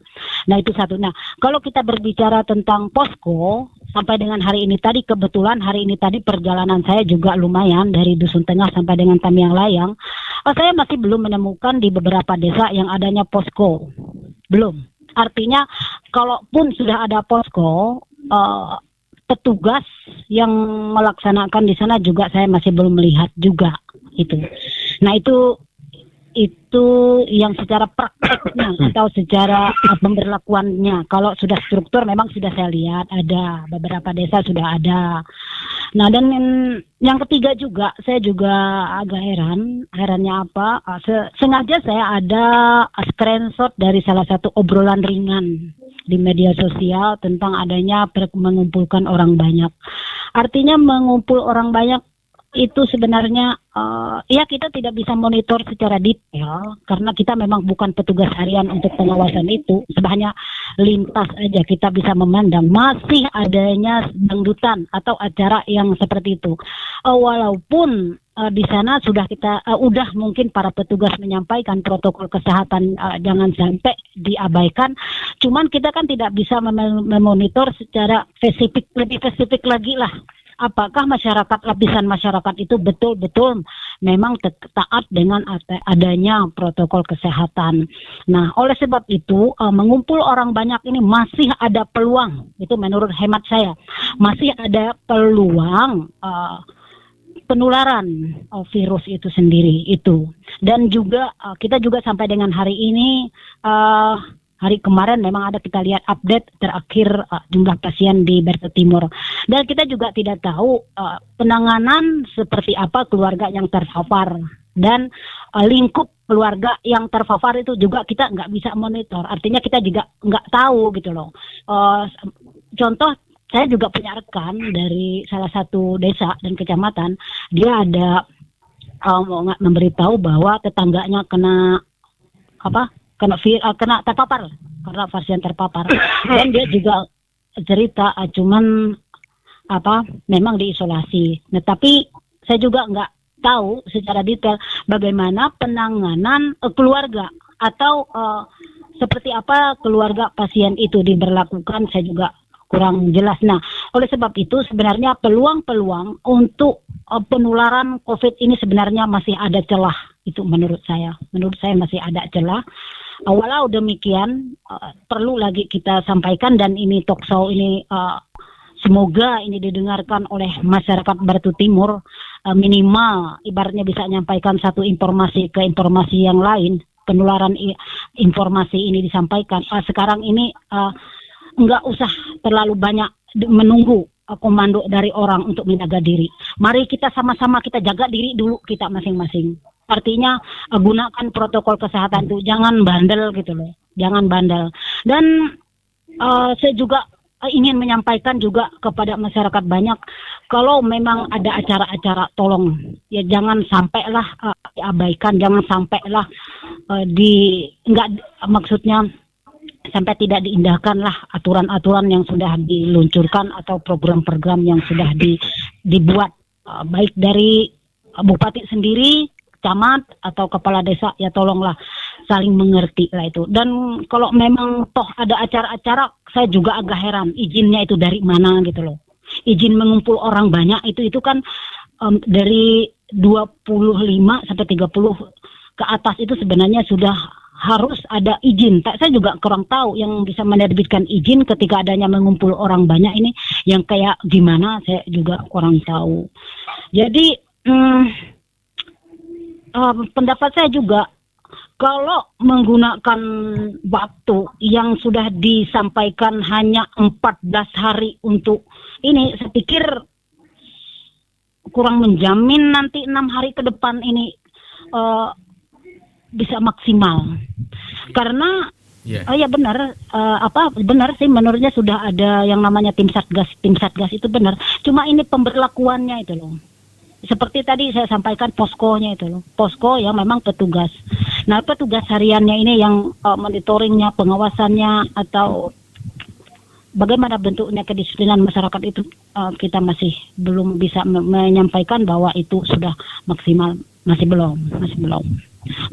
Nah itu satu. Nah kalau kita berbicara tentang posko, sampai dengan hari ini tadi, kebetulan hari ini tadi perjalanan saya juga lumayan dari Dusun Tengah sampai dengan Tamiang Layang. Saya masih belum menemukan di beberapa desa yang adanya posko. Belum. Artinya kalaupun sudah ada posko, petugas yang melaksanakan di sana juga saya masih belum melihat juga itu. Nah itu yang secara prakteknya atau secara pemberlakuannya. Kalau sudah struktur memang sudah saya lihat ada beberapa desa sudah ada. Nah dan yang ketiga juga saya juga agak herannya apa? Sengaja saya ada screenshot dari salah satu obrolan ringan di media sosial tentang adanya mengumpulkan orang banyak. Artinya mengumpul orang banyak itu sebenarnya ya kita tidak bisa monitor secara detail karena kita memang bukan petugas harian untuk pengawasan itu. Sebenarnya lintas aja kita bisa memandang masih adanya dangdutan atau acara yang seperti itu. Walaupun di sana sudah udah mungkin para petugas menyampaikan protokol kesehatan jangan sampai diabaikan. Cuman kita kan tidak bisa memonitor secara lebih spesifik lagi lah. Apakah lapisan masyarakat itu betul-betul memang taat dengan adanya protokol kesehatan. Nah, oleh sebab itu mengumpul orang banyak ini masih ada peluang, itu menurut hemat saya, masih ada peluang penularan virus itu sendiri itu. Dan juga kita juga sampai dengan hari ini hari kemarin memang ada kita lihat update terakhir jumlah pasien di Berte Timur. Dan kita juga tidak tahu penanganan seperti apa keluarga yang terpapar. Dan lingkup keluarga yang terpapar itu juga kita nggak bisa monitor. Artinya kita juga nggak tahu gitu loh. Contoh, saya juga punya rekan dari salah satu desa dan kecamatan. Dia ada memberitahu bahwa tetangganya kena terpapar karena pasien terpapar. Dan dia juga cerita cuman memang diisolasi. Nah, tapi saya juga nggak tahu secara detail bagaimana penanganan keluarga atau seperti apa keluarga pasien itu diberlakukan, saya juga kurang jelas. Nah, oleh sebab itu sebenarnya peluang-peluang untuk penularan COVID ini sebenarnya masih ada celah. Itu menurut saya masih ada celah. Walau demikian perlu lagi kita sampaikan, dan ini talkshow ini semoga ini didengarkan oleh masyarakat Batu Timur, minimal ibaratnya bisa menyampaikan satu informasi ke informasi yang lain, penularan informasi ini disampaikan. Sekarang ini enggak usah terlalu banyak menunggu komando dari orang untuk menjaga diri. Mari kita sama-sama kita jaga diri dulu kita masing-masing. Artinya gunakan protokol kesehatan itu, jangan bandel gitu loh, jangan bandel. Dan saya juga ingin menyampaikan juga kepada masyarakat banyak, kalau memang ada acara-acara tolong ya jangan sampailah diabaikan, jangan sampailah maksudnya sampai tidak diindahkan lah aturan-aturan yang sudah diluncurkan atau program-program yang sudah dibuat baik dari bupati sendiri, camat atau kepala desa, ya tolonglah saling mengerti lah itu. Dan kalau memang toh ada acara-acara, saya juga agak heran izinnya itu dari mana gitu loh. Izin mengumpul orang banyak itu kan dari 25 sampai 30 ke atas itu sebenarnya sudah harus ada izin. Saya juga kurang tahu yang bisa menerbitkan izin ketika adanya mengumpul orang banyak ini yang kayak gimana, saya juga kurang tahu. Jadi pendapat saya juga, kalau menggunakan waktu yang sudah disampaikan hanya 14 hari untuk ini, saya pikir kurang menjamin nanti 6 hari ke depan ini bisa maksimal. Karena ya benar, benar sih menurutnya sudah ada yang namanya tim satgas itu benar. Cuma ini pemberlakuannya itu loh. Seperti tadi saya sampaikan poskonya itu loh. Posko yang memang petugas. Nah, petugas hariannya ini yang monitoringnya, pengawasannya, atau bagaimana bentuknya kedisiplinan masyarakat itu kita masih belum bisa menyampaikan bahwa itu sudah maksimal. Masih belum.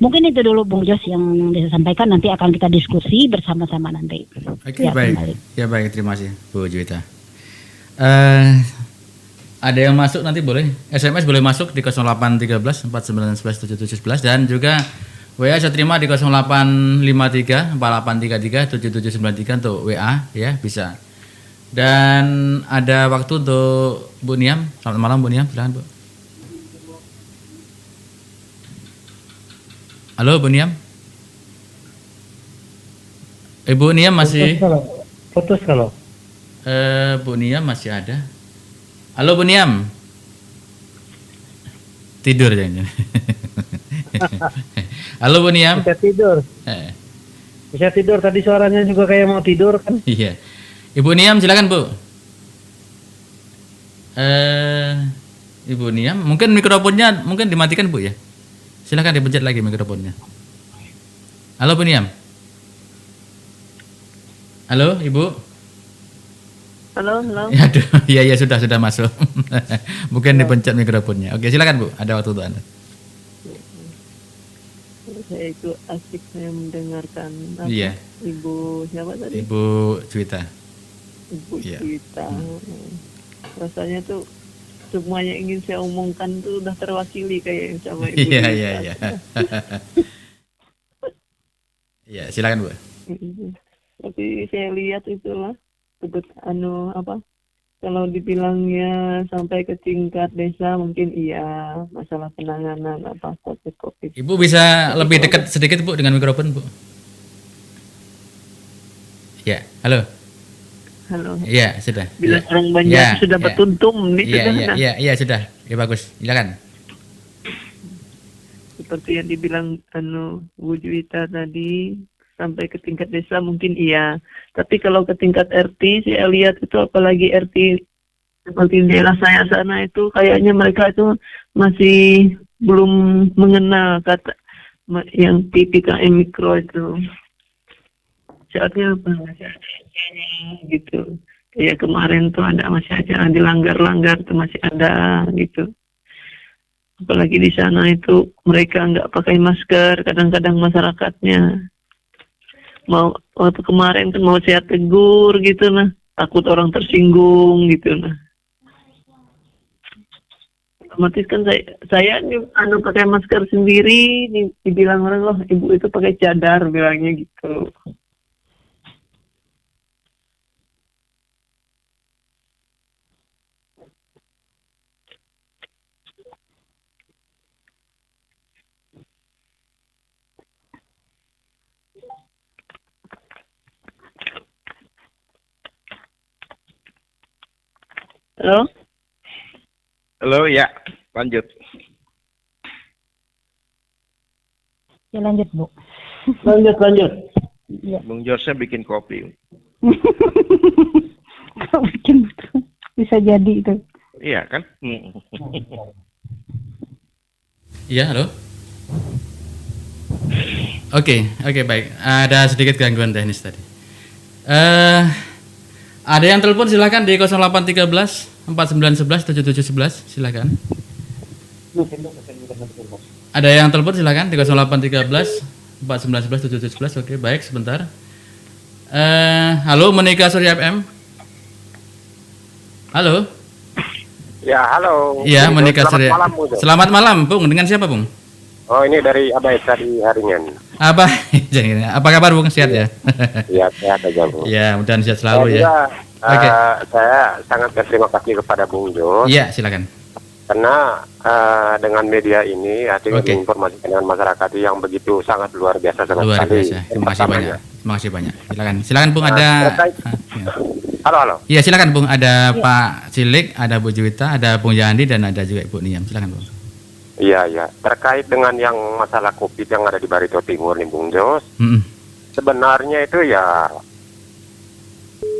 Mungkin itu dulu Bung Jos yang bisa sampaikan, nanti akan kita diskusi bersama-sama nanti. Oke, baik. Kembali. Ya baik, terima kasih Bu Juwita. Ada yang masuk nanti boleh, SMS boleh masuk di 0813 4911 7711 dan juga WA saya terima di 0853 4833 7793 untuk WA ya, bisa. Dan ada waktu untuk Bu Niam. Selamat malam Bu Niam, silakan Bu. Halo Bu Niam. Bu Niam masih Putus kalau. Bu Niam masih ada. Halo Bu Niam. Tidur jangan. Halo Bu Niam. Bisa tidur. Bisa tidur, tadi suaranya juga kayak mau tidur kan? Iya. Ibu Niam silakan Bu. Ibu Niam, mungkin mikrofonnya mungkin dimatikan Bu ya. Silakan dipencet lagi mikrofonnya. Halo Bu Niam. Halo Ibu. Halo, halo. Aduh, ya sudah masuk. Mungkin dipencet mikrofonnya. Oke, silakan Bu, ada waktu untuk Anda. Saya itu asik saya mendengarkan apa, Iya. Ibu siapa tadi? Ibu Juwita. Ibu Iya. Juwita. Rasanya tuh semua yang ingin saya omongkan tuh udah terwakili kayak yang sama Ibu Iya. Juwita. Iya, silakan Bu. Tapi saya lihat itulah kalau dibilangnya sampai ke tingkat desa mungkin iya, masalah penanganan COVID. Ibu bisa lebih dekat sedikit Bu dengan mikrofon Bu. Ya, halo. Halo. Iya, sudah. Bila Iya. orang banyak Ya, sudah ya. bertuntum nih Iya, sudah. Ya bagus. Silakan. seperti yang dibilang Bu Juwita tadi, sampai ke tingkat desa mungkin iya. Tapi kalau ke tingkat RT, saya lihat itu apalagi RT seperti daerah saya sana itu kayaknya mereka itu masih belum mengenal kata yang PPKM mikro itu. Saatnya apa? Masih ada gitu. Kayak kemarin tuh masih ada dilanggar-langgar tuh masih ada gitu. Apalagi di sana itu mereka nggak pakai masker, kadang-kadang masyarakatnya waktu kemarin tuh mau saya tegur gitu nah, takut orang tersinggung gitu nah. Otomatis kan saya ini pakai masker sendiri, dibilang orang loh ibu itu pakai cadar bilangnya gitu. Halo? Halo, ya, lanjut. Ya lanjut Bu. Lanjut. Bung Josnya bikin kopi. Mungkin bisa jadi itu. Iya kan? Iya, halo. Oke, baik. Ada sedikit gangguan teknis tadi. Ada yang telepon silakan di 0813 4911 7711 silakan. Ada yang telepon silakan di 0813 4911 7711. Oke, baik, sebentar. Halo, Monika Surya FM. Halo. Ya, halo. Iya, Monika Surya. Selamat malam, Bu. Selamat malam, Bung. Dengan siapa, Bung? Oh, ini dari Abaisa di Haringen. Apa? Apa kabar, Bung? Sehat ya? Ya, sehat aja, Bu. Ya, mudah-mudahan sehat Saya selalu ya. juga, Oke. saya sangat berterima kasih kepada Bung Jos Iya, silakan. karena dengan media ini artinya Oke. menginformasikan dengan masyarakat yang begitu sangat luar biasa sama Luar sekali. biasa. Terima kasih banyak. Terima kasih banyak. Silakan Bung, ada terkait- ya. Halo. Iya, silakan Bung, ada Pak Cilik, ada Bu Juwita, ada Bung Yandi dan ada juga Ibu Niam. Silakan Bung. Iya. Terkait dengan yang masalah COVID yang ada di Barito Timur nih, Bung Jos. Mm-mm. Sebenarnya itu ya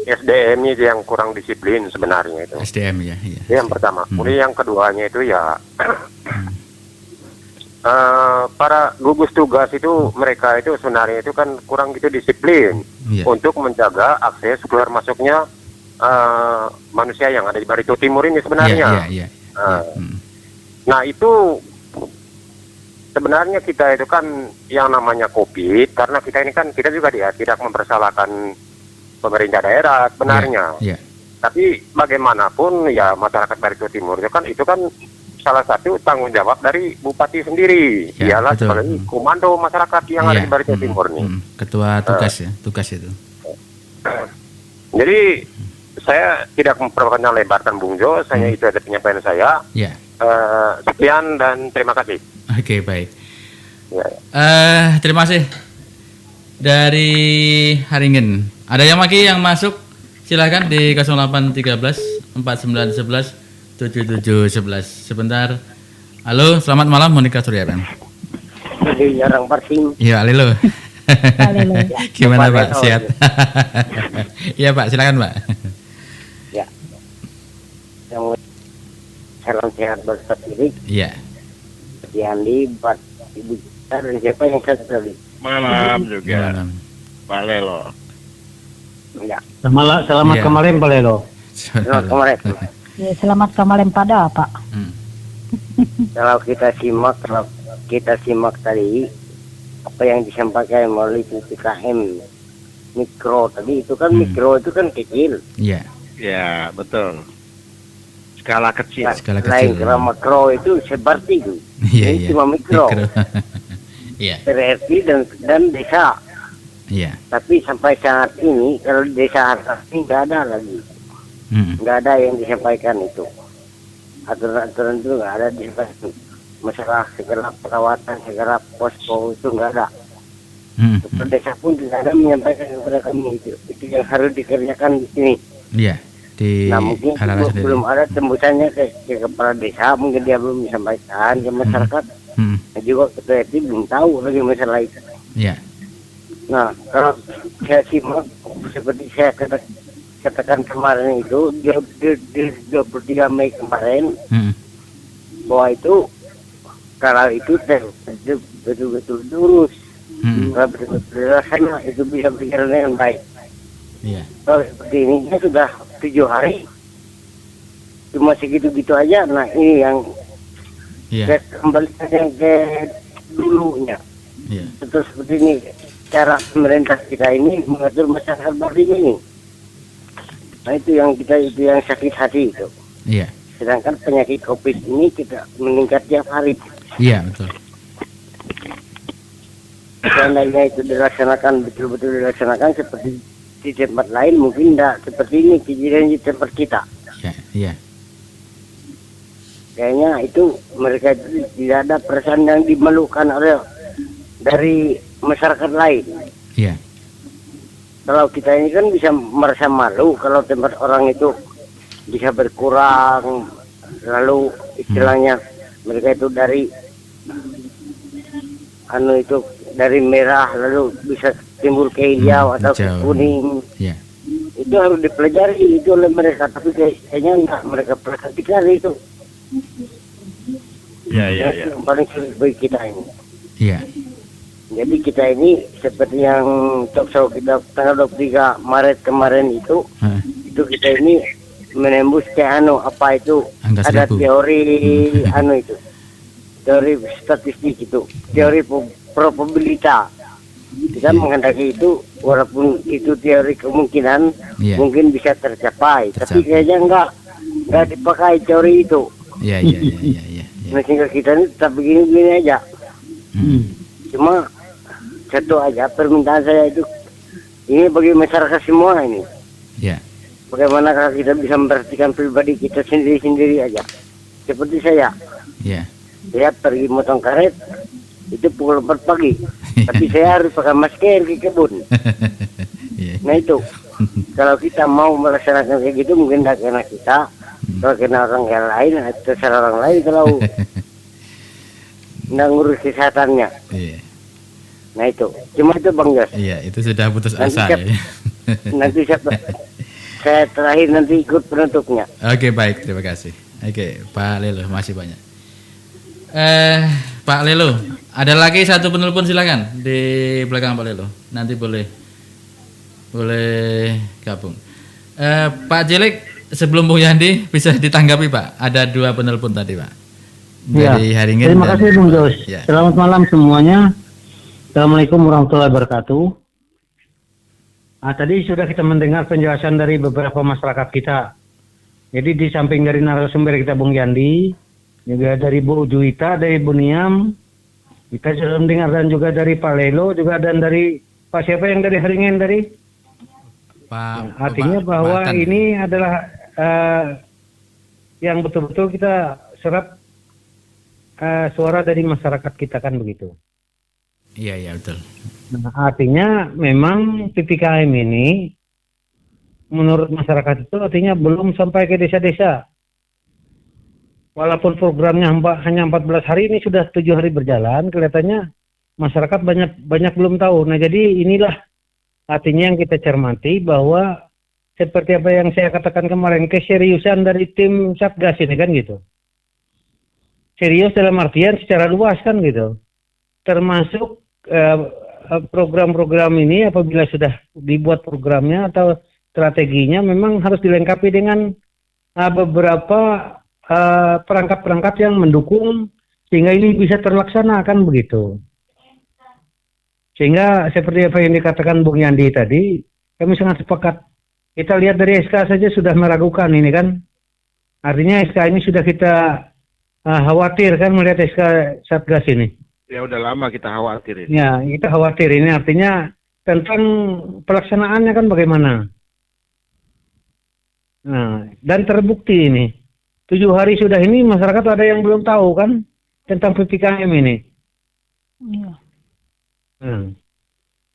SDM-nya yang kurang disiplin sebenarnya itu. SDM ya, iya. Itu yang pertama. Kemudian yang keduanya itu ya para gugus tugas itu mereka itu sebenarnya itu kan kurang gitu disiplin Iya. untuk menjaga akses keluar masuknya manusia yang ada di Barito Timur ini sebenarnya. Iya. Nah itu sebenarnya kita itu kan yang namanya COVID karena kita ini kan kita juga tidak mempersalahkan pemerintah daerah sebenarnya. Iya. Tapi bagaimanapun ya masyarakat Barito Timur itu kan salah satu tanggung jawab dari bupati sendiri. Ya, Dialah betul. sebagai komando masyarakat yang ada Iya. di Barito Timur nih. Ketua tugas ya, tugas itu. Jadi saya tidak memperpanjang lebarkan Bung Jo, hanya itu ada penyampaian saya. Iya. Sekian dan terima kasih. Oke, baik. Ya. Terima kasih dari Haringen. Ada yang lagi yang masuk? Silakan di 0813 4911 7711. Sebentar. Halo, selamat malam Monika Surya FM. Jadi jarang parting. Iya, halo. Halo. Gimana Pak? Sehat? Iya Pak, silakan Pak. Ya. Yang salam sehat bersertifikat. Iya. Diandi, Pak Ibu Jita, dan siapa yang saya tadi. Malam juga. Malam. Pak Lelo. Ya. Selamat Iya. kemarin Pak Lelo. Selamat kemarin. Ya, selamat kemarin pada Pak. Kalau kita simak tadi apa yang disampaikan melalui PPKM mikro tadi itu kan mikro itu kan kecil. Iya. Ya, betul. Skala kecil. Skala Lain kecil. kalau makro itu seperti itu. Iya, Ini iya. cuma mikro. Iya. RT dan desa. Iya. Tapi sampai saat ini kalau di desa atas ini nggak ada lagi. Nggak ada yang disampaikan itu. Aturan-aturan itu nggak ada disampaikan. Masalah segala perawatan, segala posko itu nggak ada. Kepala desa pun tidak ada menyampaikan kepada kami itu. Itu yang harus dikerjakan di sini. Iya. Di Nah mungkin hal-hal sendiri. belum ada tembusannya ke kepala desa, mungkin dia belum disampaikan ke masyarakat. Dan juga ketua RT belum tahu lagi masalah itu. Iya. Nah kalau saya simak seperti saya katakan kemarin itu di 23 Mei kemarin bahwa itu kalau itu betul-betul lurus, kalau betul-betul dilaksana itu bisa berjalan dengan baik. Iya. Kalau seperti ini sudah 7 hari cuma segitu-gitu aja. Nah ini yang Iya. kembali yang ke dulunya. Iya. Betul seperti ini cara pemerintah kita ini mengatur masyarakat baru ini. Nah itu yang sakit hati itu. Iya. Sedangkan penyakit COVID ini tidak meningkat tiap hari. Iya, betul. Seandainya itu dilaksanakan betul-betul dilaksanakan seperti di tempat lain, mungkin tidak seperti ini kejadian di tempat kita. Iya, iya. Kayaknya itu mereka itu tidak ada perasaan yang dimalukan oleh dari masyarakat lain. Iya. Kalau kita ini kan bisa merasa malu kalau tempat orang itu bisa berkurang, lalu istilahnya mereka itu dari dari merah lalu bisa timbul ke hijau atau ke hijau. kuning. Iya. Itu harus dipelajari itu oleh mereka, tapi kayaknya enggak mereka perhatikan itu. Ya, ya, ya. Itu yang paling sulit bagi kita ini. Iya. Jadi kita ini seperti yang talk show kita tanggal 23 Maret kemarin itu kita ini menembus ke apa itu Angka ada 1000. teori itu teori statistik itu teori probabilitas kita menghendaki itu walaupun itu teori kemungkinan mungkin bisa tercapai. Tapi kayaknya enggak dipakai teori itu. Iya, iya, iya, iya, iya. Nah, sehingga kita ini tetap begini-begini aja. Cuma satu aja permintaan saya itu ini bagi masyarakat semua ini. Iya. Bagaimana kalau kita bisa memperhatikan pribadi kita sendiri-sendiri aja. Seperti saya. Iya. Saya pergi motong karet itu pukul 4 pagi. Tapi saya harus pakai masker ke kebun. Nah itu. Kalau kita mau melaksanakan kayak gitu mungkin tidak kena kita. Kalau kena orang yang lain, terserah orang lain kalau nggak ngurus kesehatannya. Iya. Nah itu. Cuma itu Bang Jos. Iya, itu sudah putus Nanti asa. Ya. Nanti saya terakhir nanti ikut penutupnya. Oke, baik, terima kasih. Oke, Pak Lelo, masih banyak. Pak Lelo, ada lagi satu penelpon silakan di belakang Pak Lelo. Nanti boleh gabung. Pak Jelek, sebelum Bung Yandi bisa ditanggapi Pak. Ada 2 penelpon tadi Pak. Dari Haringin. Terima kasih Bung Jos. Ya. Selamat malam semuanya. Assalamualaikum warahmatullahi wabarakatuh. Tadi sudah kita mendengar penjelasan dari beberapa masyarakat kita. Jadi di samping dari narasumber kita Bung Yandi, juga dari Bu Juwita, dari Bu Niam, kita sudah mendengar dan juga dari Pak Lelo, juga dan dari Pak siapa yang dari Haringin dari? Pak. Artinya bahwa Batan. ini adalah yang betul-betul kita serap suara dari masyarakat kita kan begitu. Iya, iya betul. Nah, artinya memang PPKM ini menurut masyarakat itu artinya belum sampai ke desa-desa. Walaupun programnya hanya 14 hari, ini sudah 7 hari berjalan, kelihatannya masyarakat banyak belum tahu. Nah, jadi inilah artinya yang kita cermati bahwa seperti apa yang saya katakan kemarin, keseriusan dari tim Satgas ini kan gitu. Serius dalam artian secara luas kan gitu. Termasuk program-program ini apabila sudah dibuat programnya atau strateginya memang harus dilengkapi dengan beberapa perangkat-perangkat yang mendukung sehingga ini bisa terlaksana kan begitu. Sehingga seperti apa yang dikatakan Bung Yandi tadi, kami sangat sepakat. Kita lihat dari SK saja sudah meragukan ini kan. Artinya SK ini sudah kita khawatir kan melihat SK Satgas ini. Ya udah lama kita khawatir ini. Ya, kita khawatir ini artinya tentang pelaksanaannya kan bagaimana. Nah, dan terbukti ini. 7 hari sudah ini masyarakat ada yang belum tahu kan tentang PPKM ini. Iya.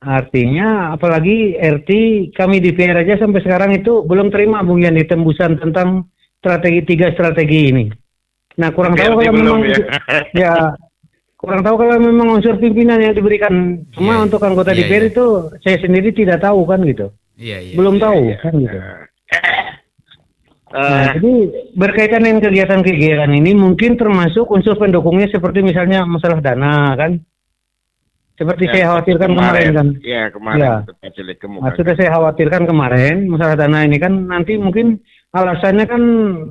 Artinya apalagi RT kami di PR aja sampai sekarang itu belum terima Bung Yandi tembusan tentang tiga strategi ini. Nah kurang tahu kalau memang ya kurang tahu kalau memang unsur pimpinan yang diberikan. Cuma untuk anggota DPR itu saya sendiri tidak tahu kan gitu. Belum tahu kan gitu. Nah, jadi berkaitan dengan kegiatan-kegiatan ini mungkin termasuk unsur pendukungnya seperti misalnya masalah dana kan. Seperti saya khawatirkan kemarin kan. Ya, kemarin. Sudah saya khawatirkan kemarin masalah dana ini kan nanti mungkin alasannya kan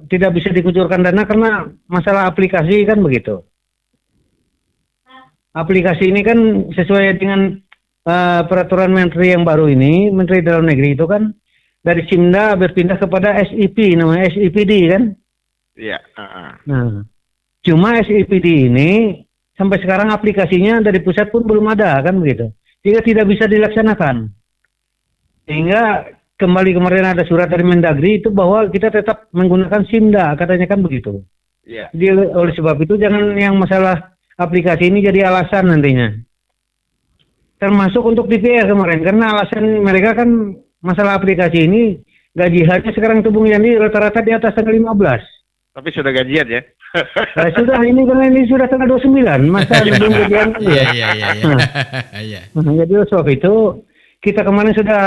tidak bisa dikucurkan dana karena masalah aplikasi kan begitu. Aplikasi ini kan sesuai dengan peraturan menteri yang baru ini, Menteri Dalam Negeri itu kan dari Simda berpindah kepada SIP, namanya SIPD kan. Iya. Nah, cuma SIPD ini sampai sekarang aplikasinya dari pusat pun belum ada kan begitu. Sehingga tidak bisa dilaksanakan. Sehingga kembali kemarin ada surat dari Mendagri itu bahwa kita tetap menggunakan Simda katanya kan begitu. Iya. Jadi oleh sebab itu jangan yang masalah aplikasi ini jadi alasan nantinya. Termasuk untuk DPR kemarin karena alasan mereka kan masalah aplikasi ini gajiannya sekarang itu Bung Yandi rata-rata di atas tanggal 15. Tapi sudah gajian ya? Sudah ini karena ini sudah tanggal 29 masa belum gajian. Iya. Jadi sebab itu kita kemarin sudah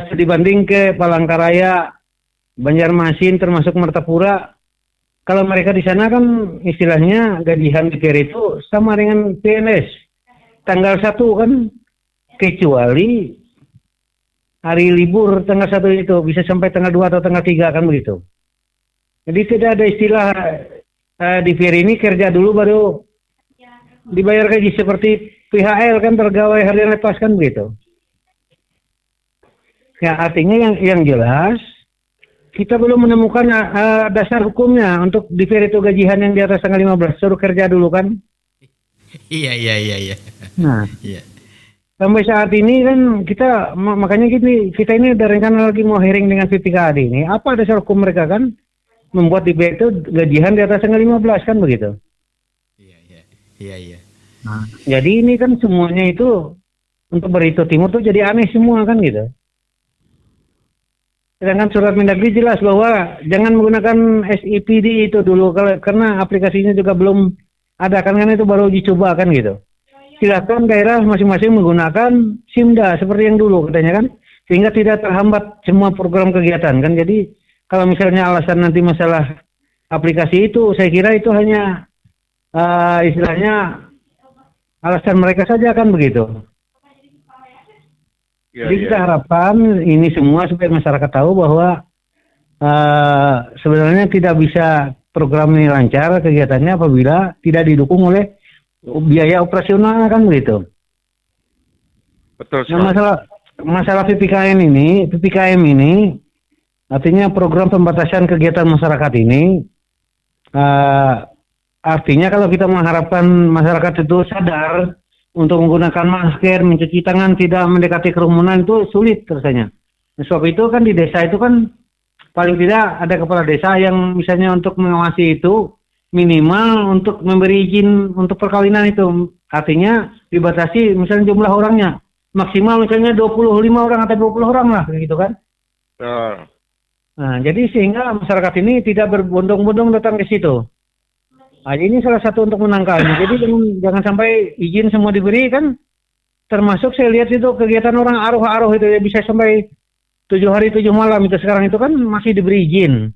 studi banding ke Palangkaraya, Banjarmasin termasuk Martapura. Kalau mereka di sana kan istilahnya gajian DPR itu sama dengan PNS. Tanggal 1 kan kecuali hari libur tanggal 1 itu bisa sampai tanggal 2 atau tanggal 3 kan begitu. Jadi tidak ada istilah DPR ini kerja dulu baru dibayar gaji seperti PHL kan pegawai harian lepas kan begitu. Ya artinya yang jelas kita belum menemukan dasar hukumnya untuk DPR itu gajian yang di atas tanggal 15 suruh kerja dulu kan. Iya. Nah, sampai saat ini kan kita makanya kita ini udah rencana lagi mau hearing dengan PPKAD ini. Apa dasar hukum mereka kan membuat DPR itu gajian di atas tanggal 15 kan begitu. Iya. Nah, jadi ini kan semuanya itu untuk Barito Timur tuh jadi aneh semua kan gitu. Sedangkan surat Mendagri jelas bahwa jangan menggunakan SIPD itu dulu karena aplikasinya juga belum ada kan itu baru dicoba kan gitu. Silakan daerah masing-masing menggunakan Simda seperti yang dulu katanya kan, sehingga tidak terhambat semua program kegiatan kan. Jadi kalau misalnya alasan nanti masalah aplikasi itu, saya kira itu hanya istilahnya alasan mereka saja kan begitu. Jadi kita harapkan ini semua supaya masyarakat tahu bahwa sebenarnya tidak bisa program ini lancar kegiatannya apabila tidak didukung oleh biaya operasional kan begitu. Betul sekali. Nah, masalah PPKM ini artinya program pembatasan kegiatan masyarakat ini artinya kalau kita mengharapkan masyarakat itu sadar untuk menggunakan masker, mencuci tangan, tidak mendekati kerumunan itu sulit rasanya. Sebab itu kan di desa itu kan paling tidak ada kepala desa yang misalnya untuk mengawasi itu minimal untuk memberi izin untuk perkawinan itu. Artinya dibatasi misalnya jumlah orangnya. Maksimal misalnya 25 orang atau 20 orang lah gitu kan. Nah, jadi sehingga masyarakat ini tidak berbondong-bondong datang ke situ. Nah, ini salah satu untuk menangkalnya. Jadi jangan sampai izin semua diberi kan. Termasuk saya lihat itu kegiatan orang aruh-aruh itu ya bisa sampai 7 hari 7 malam itu sekarang itu kan masih diberi izin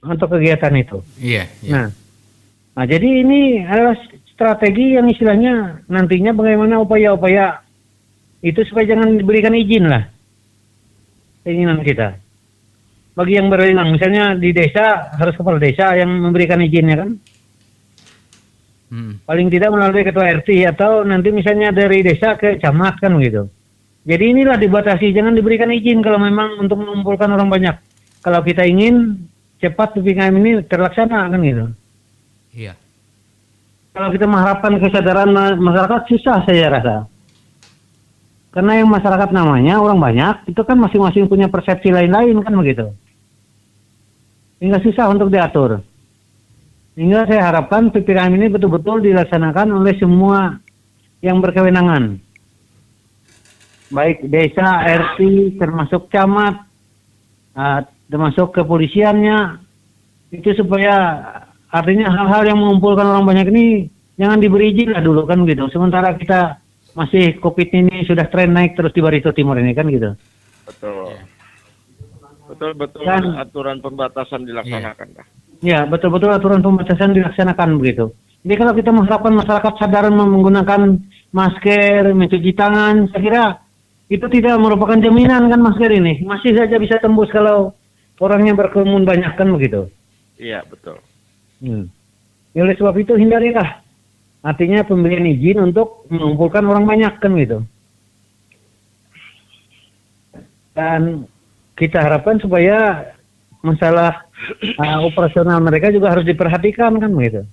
untuk kegiatan itu. Iya. Nah, jadi ini adalah strategi yang istilahnya nantinya bagaimana upaya-upaya itu supaya jangan diberikan izin lah. keinginan kita. Bagi yang berwenang, misalnya di desa harus kepala desa yang memberikan izinnya kan. Paling tidak melalui ketua RT atau nanti misalnya dari desa ke camat kan gitu. Jadi inilah dibatasi, jangan diberikan izin kalau memang untuk mengumpulkan orang banyak. Kalau kita ingin cepat PPKM ini terlaksana kan gitu. Iya. Kalau kita mengharapkan kesadaran masyarakat susah saya rasa. Karena yang masyarakat namanya orang banyak, itu kan masing-masing punya persepsi lain-lain kan begitu. Hingga susah untuk diatur. Hingga saya harapkan PPKM ini betul-betul dilaksanakan oleh semua yang berkewenangan. Baik desa, RT, termasuk camat, termasuk kepolisiannya. Itu supaya artinya hal-hal yang mengumpulkan orang banyak ini jangan diberi izin lah dulu kan gitu. Sementara kita masih COVID ini sudah tren naik terus di Barito Timur ini kan gitu. Betul. Betul-betul Dan- aturan pembatasan dilaksanakan. Ya, betul-betul aturan pembatasan dilaksanakan begitu. Jadi kalau kita mengharapkan masyarakat sadar menggunakan masker, mencuci tangan, saya kira itu tidak merupakan jaminan kan masker ini. Masih saja bisa tembus kalau orangnya berkerumun banyak kan begitu. Iya, betul. Ya, oleh sebab itu hindarilah. Artinya pemberian izin untuk mengumpulkan orang banyak kan gitu. Dan kita harapkan supaya masalah operasional mereka juga harus diperhatikan kan begitu.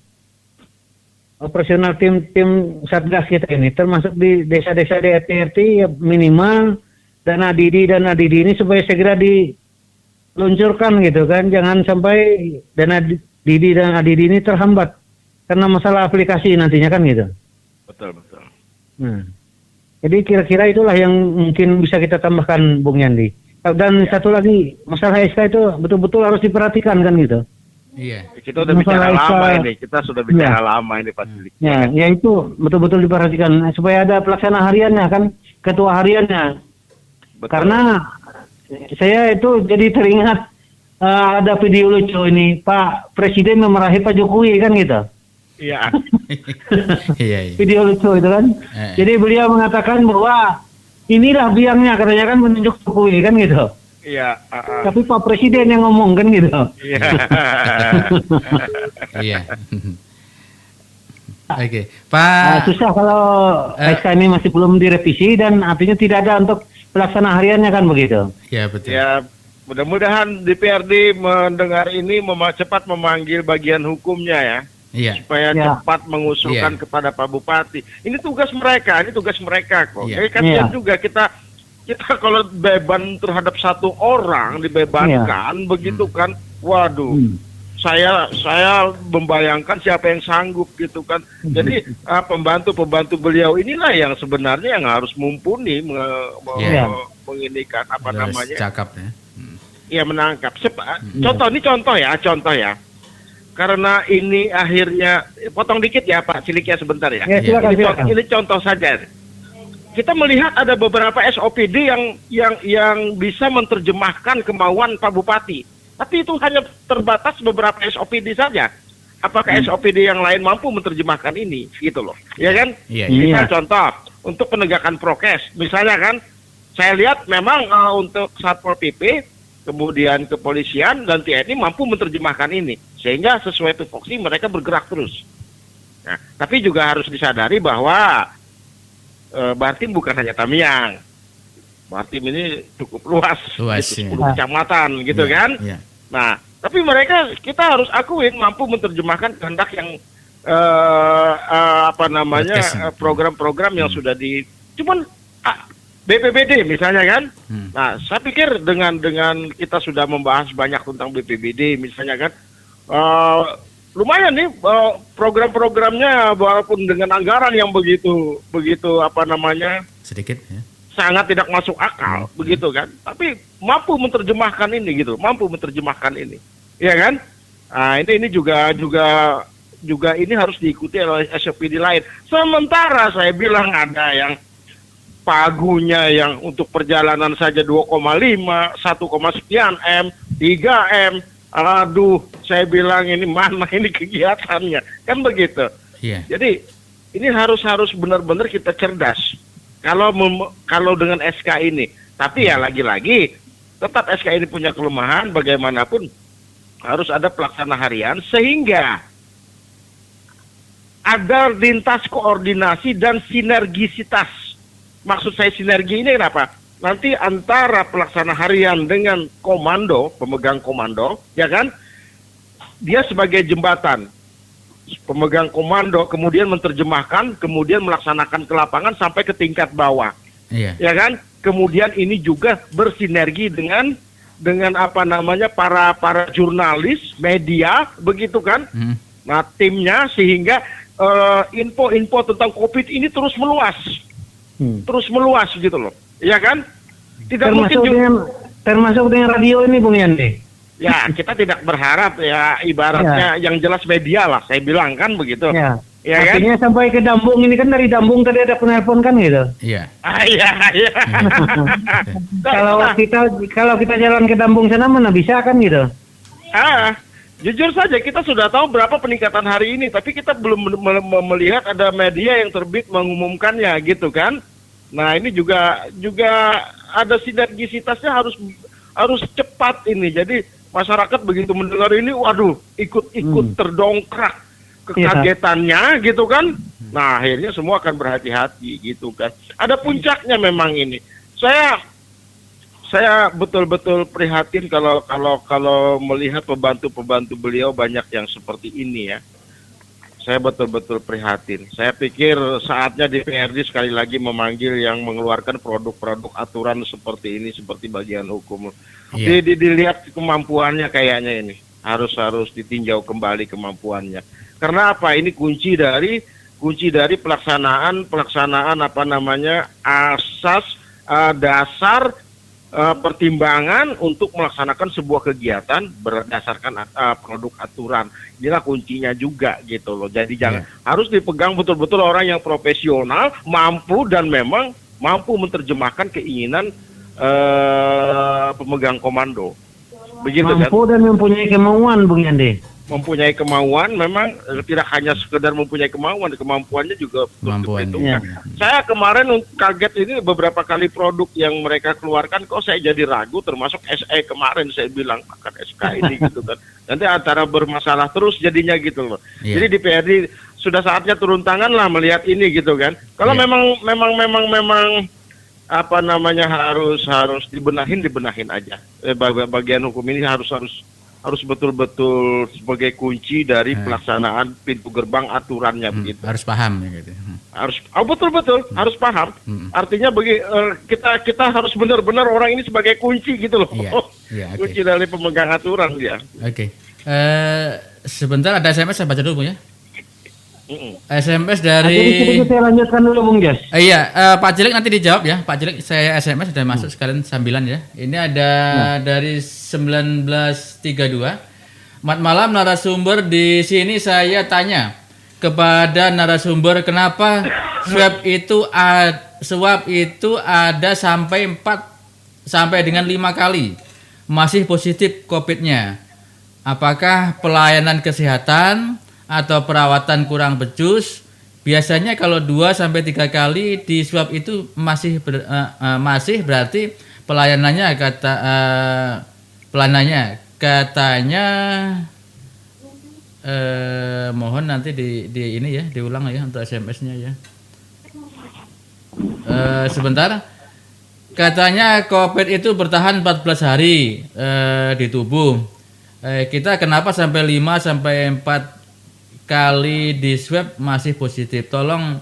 Operasional tim Satgas kita ini termasuk di desa-desa di RT ya minimal dana DIDI ini supaya segera diluncurkan gitu kan. Jangan sampai dana DIDI ini terhambat karena masalah aplikasi nantinya kan gitu. Betul. Jadi kira-kira itulah yang mungkin bisa kita tambahkan Bung Yandi. Dan satu lagi, masalah SK itu betul-betul harus diperhatikan kan gitu. Iya. Kita udah bicara lama ini. Kita sudah bicara lama ini Pak Cilik. Ya itu betul-betul diperhatikan supaya ada pelaksana hariannya kan, ketua hariannya. Betul. Karena saya itu jadi teringat ada video lucu ini, Pak Presiden memarahi Pak Jokowi kan gitu. Iya. Iya. Video lucu itu kan. Jadi beliau mengatakan bahwa inilah biangnya katanya kan menunjuk Jokowi kan gitu. Iya. Tapi Pak Presiden yang ngomong kan gitu. Iya. Iya. Oke, Pak. Susah kalau SK ini masih belum direvisi dan artinya tidak ada untuk pelaksana hariannya kan begitu. Ya betul. Ya, mudah-mudahan DPRD mendengar ini cepat memanggil bagian hukumnya ya. Iya. Supaya Ya. cepat mengusulkan kepada Pak Bupati. Ini tugas mereka kok. Iya. Jadi kasihan Iya. juga kita kalau beban terhadap satu orang dibebankan begitu kan. Waduh. Saya membayangkan siapa yang sanggup gitu kan. Jadi pembantu beliau inilah yang sebenarnya yang harus mumpuni menginikan apa Harus namanya? cakap ya. Ya menangkap. Contoh ya. Karena ini akhirnya potong dikit ya Pak Cilik ya sebentar ya. Ya, silakan. Ini contoh saja. Kita melihat ada beberapa SOPD yang bisa menerjemahkan kemauan Pak Bupati. Tapi itu hanya terbatas beberapa SOPD saja. Apakah SOPD yang lain mampu menerjemahkan ini? Gitu loh. Ya kan? Iya. Misal contoh, untuk penegakan prokes. Misalnya kan, saya lihat memang untuk Satpol PP, kemudian kepolisian dan TNI mampu menerjemahkan ini. Sehingga sesuai tupoksi mereka bergerak terus. Nah, tapi juga harus disadari bahwa Bartim bukan hanya Tamiang. Bartim ini cukup luas, Luas, 10 kecamatan gitu Iya, kan. iya. Nah, tapi mereka kita harus akuin mampu menerjemahkan kehendak yang Broadcast. program-program yang sudah cuman BPBD misalnya kan. Nah, saya pikir dengan kita sudah membahas banyak tentang BPBD misalnya kan. Lumayan nih program-programnya walaupun dengan anggaran yang begitu Sedikit ya. sangat tidak masuk akal begitu kan, tapi mampu menerjemahkan ini ya kan. Nah, ini juga ini harus diikuti oleh SOPD lain. Sementara saya bilang ada yang pagunya yang untuk perjalanan saja 2,5, 1, sekian M, 3 M. Aduh, saya bilang ini mana ini kegiatannya, kan begitu. Iya. Jadi ini harus benar-benar kita cerdas. Kalau dengan SK ini, tapi ya lagi-lagi tetap SK ini punya kelemahan, bagaimanapun harus ada pelaksana harian sehingga ada lintas koordinasi dan sinergisitas. Maksud saya sinergi ini kenapa? Nanti antara pelaksana harian dengan komando, pemegang komando, ya kan? Dia sebagai jembatan. Pemegang komando kemudian menerjemahkan, kemudian melaksanakan ke lapangan sampai ke tingkat bawah. Iya. Ya kan? Kemudian ini juga bersinergi dengan apa namanya para jurnalis, media, begitu kan? Nah, timnya sehingga info-info tentang COVID ini terus meluas. Terus meluas gitu loh. Ya kan? Tidak mungkin termasuk dengan radio ini Bung Yandi. Ya, kita tidak berharap ya ibaratnya yang jelas media lah, saya bilang kan begitu. Ya. Ya Artinya kan? sampai ke Dambung ini kan, dari Dambung tadi ada penelpon kan gitu. Iya. Iya. Kalau kita jalan ke Dambung sana mana bisa kan gitu. Jujur saja kita sudah tahu berapa peningkatan hari ini, tapi kita belum melihat ada media yang terbit mengumumkannya gitu kan. Nah, ini juga ada sinergisitasnya, harus cepat ini. Jadi masyarakat begitu mendengar ini, waduh, ikut terdongkrak kekagetannya gitu kan. Nah, akhirnya semua akan berhati-hati gitu kan. Ada puncaknya memang ini. Saya betul-betul prihatin kalau melihat pembantu beliau banyak yang seperti ini ya. Saya betul-betul prihatin. Saya pikir saatnya DPRD sekali lagi memanggil yang mengeluarkan produk-produk aturan seperti ini, seperti bagian hukum. Iya. Dilihat kemampuannya kayaknya ini. Harus ditinjau kembali kemampuannya. Karena apa? Ini kunci dari pelaksanaan apa namanya asas dasar pertimbangan untuk melaksanakan sebuah kegiatan berdasarkan produk aturan. Inilah kuncinya juga gitu loh. Jadi harus dipegang betul-betul orang yang profesional, mampu dan memang mampu menerjemahkan keinginan pemegang komando. Begitu kan? Mampu dan mempunyai kemauan Bung Yandi. Mempunyai kemauan, memang tidak hanya sekedar mempunyai kemampuannya juga diperhitungkan. Saya kemarin kaget ini beberapa kali produk yang mereka keluarkan, kok saya jadi ragu, termasuk SE kemarin saya bilang makan SK ini gitu kan. Nanti antara bermasalah terus jadinya gitu loh. Jadi DPRD sudah saatnya turun tangan lah melihat ini gitu kan. Kalau memang apa namanya harus dibenahin aja. Bagian hukum ini harus betul-betul sebagai kunci dari pelaksanaan pintu gerbang aturannya begitu. Harus paham ya gitu. Betul harus paham. Artinya kita harus benar-benar orang ini sebagai kunci gitu loh. Iya, kunci dari pemegang aturan ya. Oke. Sebentar ada SMS saya baca dulu ya. SMS dari Kita lanjutkan dulu Bung Jas. Pak Cilik nanti dijawab ya. Pak Cilik saya SMS sudah masuk sekalian sambilan ya. Ini ada dari 1932. Selamat malam narasumber, di sini saya tanya kepada narasumber kenapa swab itu ada sampai 5 kali masih positif COVID-nya. Apakah pelayanan kesehatan atau perawatan kurang becus? Biasanya kalau 2-3 kali di swab itu masih berarti pelayanannya katanya mohon nanti di ini ya diulang ya untuk SMS-nya ya. Sebentar. Katanya COVID itu bertahan 14 hari di tubuh. Kita kenapa sampai 5-4 kali di swab masih positif? Tolong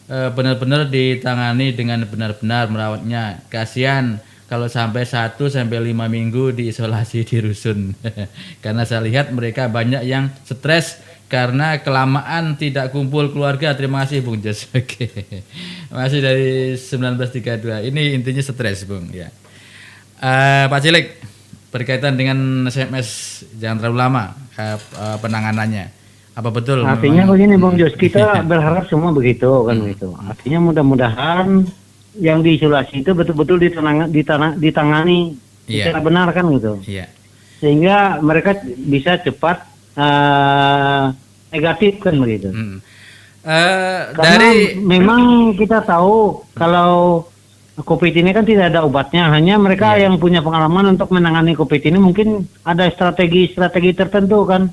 benar-benar ditangani dengan benar-benar merawatnya. Kasihan kalau sampai 1-5 minggu diisolasi di rusun. Karena saya lihat mereka banyak yang stres karena kelamaan tidak kumpul keluarga. Terima kasih Bung Jas. Oke. Masih dari 1932. Ini intinya stres Bung ya. Pak Cilik, berkaitan dengan SMS jangan terlalu lama penanganannya. Apa betul? Artinya begini Bung Jos, kita berharap semua begitu kan gitu. Artinya mudah-mudahan yang diisolasi itu betul-betul ditangani secara benar kan gitu. Sehingga mereka bisa cepat negatif kan begitu. Karena memang kita tahu kalau COVID ini kan tidak ada obatnya, hanya mereka yang punya pengalaman untuk menangani COVID ini mungkin ada strategi-strategi tertentu kan,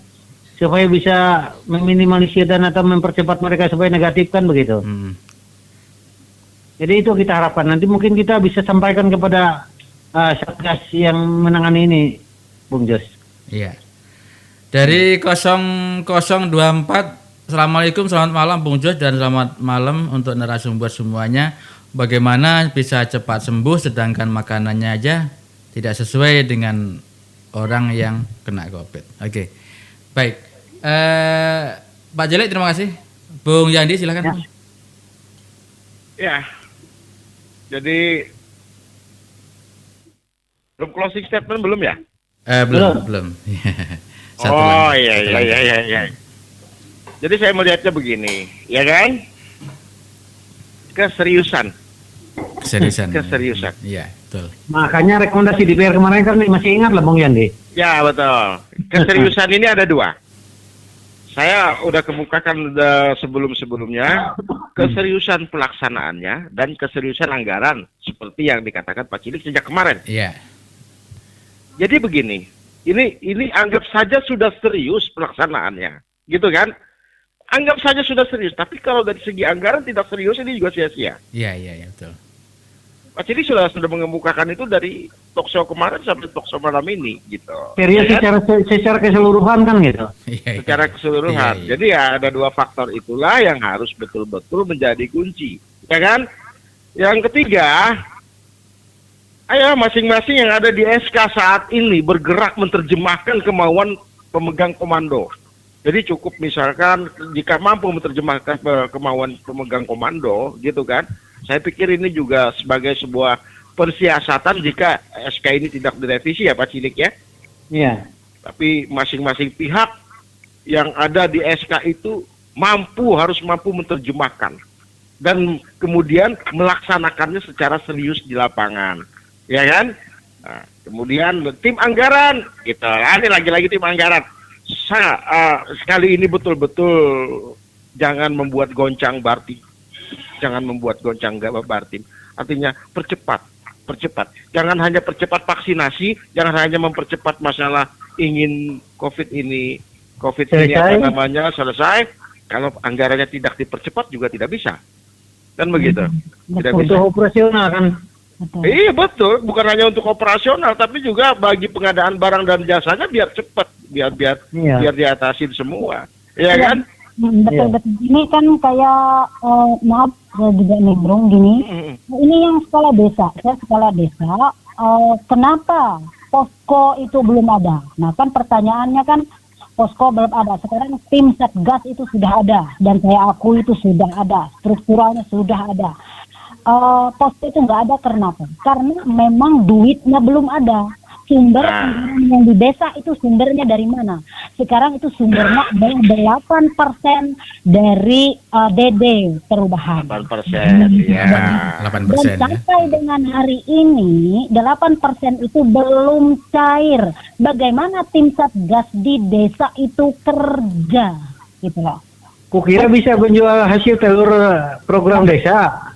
supaya bisa meminimalisir dan atau mempercepat mereka supaya negatif kan begitu. Jadi itu kita harapkan, nanti mungkin kita bisa sampaikan kepada Satgas yang menangani ini, Bung Jos. Iya. Dari 0024, Assalamualaikum, selamat malam Bung Jos dan selamat malam untuk narasumber semuanya. Bagaimana bisa cepat sembuh sedangkan makanannya aja tidak sesuai dengan orang yang kena COVID. Oke. Baik. Pak Jelek, terima kasih. Bung Yandi, silakan. Ya. Jadi belum closing statement belum ya? Belum. Oh iya. Jadi saya melihatnya begini, ya kan? Keseriusan. Iya, betul. Makanya rekomendasi DPR kemarin kan masih ingat lah Bung Yandi. Ya betul. Keseriusan ini ada dua. Saya udah kemukakan sebelum-sebelumnya keseriusan pelaksanaannya dan keseriusan anggaran seperti yang dikatakan Pak Cilik sejak kemarin. Iya. Jadi begini, ini anggap saja sudah serius pelaksanaannya, gitu kan? Anggap saja sudah serius, tapi kalau dari segi anggaran tidak serius ini juga sia-sia. Iya, betul. Pak Cilik sudah mengemukakan itu dari talkshow kemarin sampai talkshow malam ini, gitu. Serius Ya kan? secara keseluruhan kan gitu. Secara keseluruhan. Iya. Jadi ya ada dua faktor itulah yang harus betul-betul menjadi kunci, ya kan? Yang ketiga, ayo masing-masing yang ada di SK saat ini bergerak menerjemahkan kemauan pemegang komando. Jadi cukup misalkan jika mampu menerjemahkan kemauan pemegang komando, gitu kan? Saya pikir ini juga sebagai sebuah persiasatan jika SK ini tidak direvisi ya Pak Cilik ya. Iya. Tapi masing-masing pihak yang ada di SK itu harus mampu menerjemahkan dan kemudian melaksanakannya secara serius di lapangan, ya kan? Nah, kemudian tim anggaran, gitu. Ini lagi-lagi tim anggaran. Sekali ini betul-betul jangan membuat goncang Bartim. Jangan membuat goncang Bartim. Artinya percepat. Jangan hanya percepat vaksinasi, jangan hanya mempercepat masalah ingin COVID ini selesai. Kalau anggarannya tidak dipercepat juga tidak bisa. Kan begitu. Tidak bisa. Untuk operasional kan. Iya betul, bukan hanya untuk operasional, tapi juga bagi pengadaan barang dan jasanya biar cepat, biar diatasin semua, ya kan? Betul. Ini kan kayak maaf saya juga nimbrung gini. Ini yang skala desa, kenapa posko itu belum ada? Nah kan pertanyaannya kan posko belum ada. Sekarang tim Satgas itu sudah ada dan saya akui itu sudah ada, strukturalnya sudah ada. Posko itu nggak ada kenapa? Karena memang duitnya belum ada. Sumber anggaran yang di desa itu sumbernya dari mana? Sekarang itu sumbernya adalah 8% dari DD perubahan. 8%, ya. 8%. Dan sampai dengan hari ini 8% itu belum cair. Bagaimana tim Satgas di desa itu kerja, gitu loh. Kukira bisa menjual hasil telur program desa.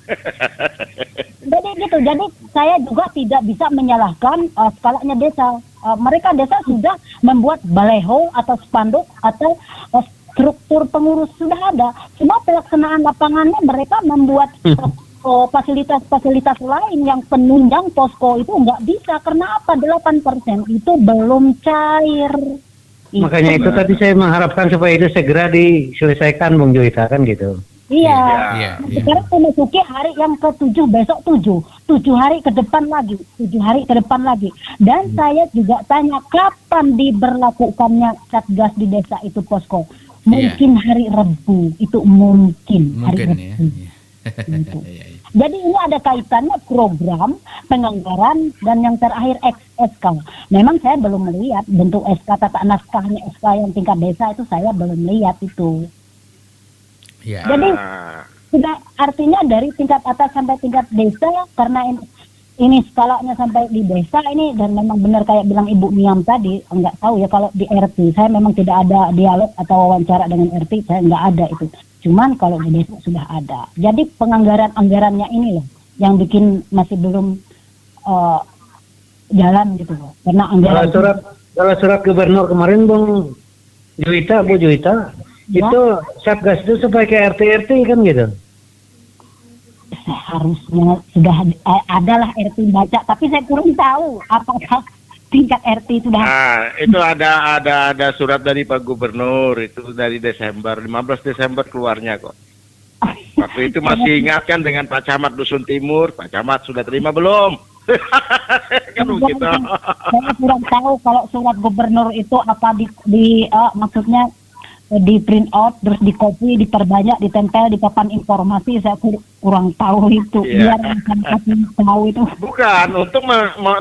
Jadi saya juga tidak bisa menyalahkan skalanya desa. Mereka desa sudah membuat baleho atau spanduk atau struktur pengurus sudah ada. Cuma pelaksanaan lapangannya mereka membuat fasilitas-fasilitas lain yang penunjang posko itu nggak bisa. Karena apa? 8% itu belum cair. Makanya itu tadi saya mengharapkan supaya itu segera diselesaikan Bung Joita kan gitu. Iya. Sekarang memasuki hari yang ke-7, besok 7 hari ke depan lagi. Dan saya juga tanya kapan diberlakukannya Satgas di desa itu posko. Mungkin hari Rabu itu mungkin hari Rabu. Gitu. Jadi ini ada kaitannya program, penganggaran, dan yang terakhir SK. Memang saya belum melihat bentuk SK, tata naskahnya SK yang tingkat desa itu saya belum lihat itu. Ya. Jadi sudah artinya dari tingkat atas sampai tingkat desa, karena ini skalanya sampai di desa ini, dan memang benar kayak bilang Ibu Miam tadi, enggak tahu ya kalau di RT, saya memang tidak ada dialog atau wawancara dengan RT, saya enggak ada itu. Cuman kalau di desa sudah ada. Jadi penganggaran-anggarannya ini loh yang bikin masih belum jalan gitu loh. Karena anggaran Kalau surat gubernur kemarin Bu Juwita, Ya. itu Satgas itu supaya ke RT kan gitu. Seharusnya sudah adalah RT baca, tapi saya kurang tahu apakah tingkat RT sudah. Nah, itu ada surat dari Pak Gubernur itu dari Desember, 15 Desember keluarnya kok. Waktu itu masih ingatkan dengan Pak Camat Dusun Timur, Pak Camat sudah terima belum? Kan begitu. Saya kurang tahu kalau surat gubernur itu apa maksudnya di print out terus di copy, diperbanyak, ditempel di papan informasi. Saya kurang tahu itu. Iya. Biar masyarakat tahu itu. Bukan untuk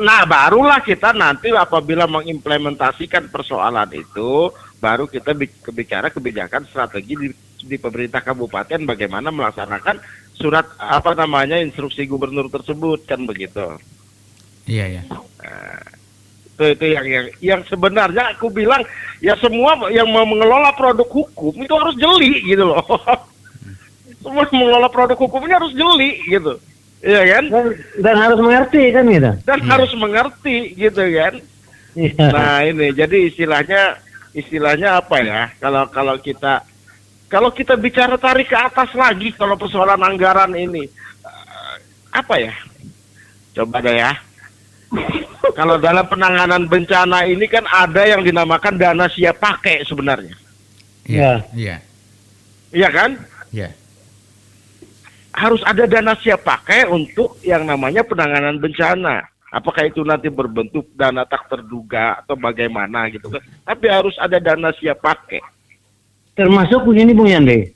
nah barulah kita nanti apabila mengimplementasikan persoalan itu, baru kita bicara kebijakan strategi di pemerintah kabupaten bagaimana melaksanakan surat instruksi gubernur tersebut, kan begitu. Iya. Itu yang sebenarnya aku bilang ya, semua yang mau mengelola produk hukum itu harus jeli gitu loh. Semua mengelola produk hukumnya harus jeli gitu. Iya kan? Dan harus mengerti kan gitu. Dan harus mengerti gitu kan. Iya. Nah, ini jadi istilahnya apa ya? Kalau kita bicara tarik ke atas lagi kalau persoalan anggaran ini apa ya? Coba deh ya. Kalau dalam penanganan bencana ini kan ada yang dinamakan dana siap pakai sebenarnya. Iya. Iya kan? Iya. Harus ada dana siap pakai untuk yang namanya penanganan bencana. Apakah itu nanti berbentuk dana tak terduga atau bagaimana gitu kan. Tapi harus ada dana siap pakai. Termasuk begini Bung Yande.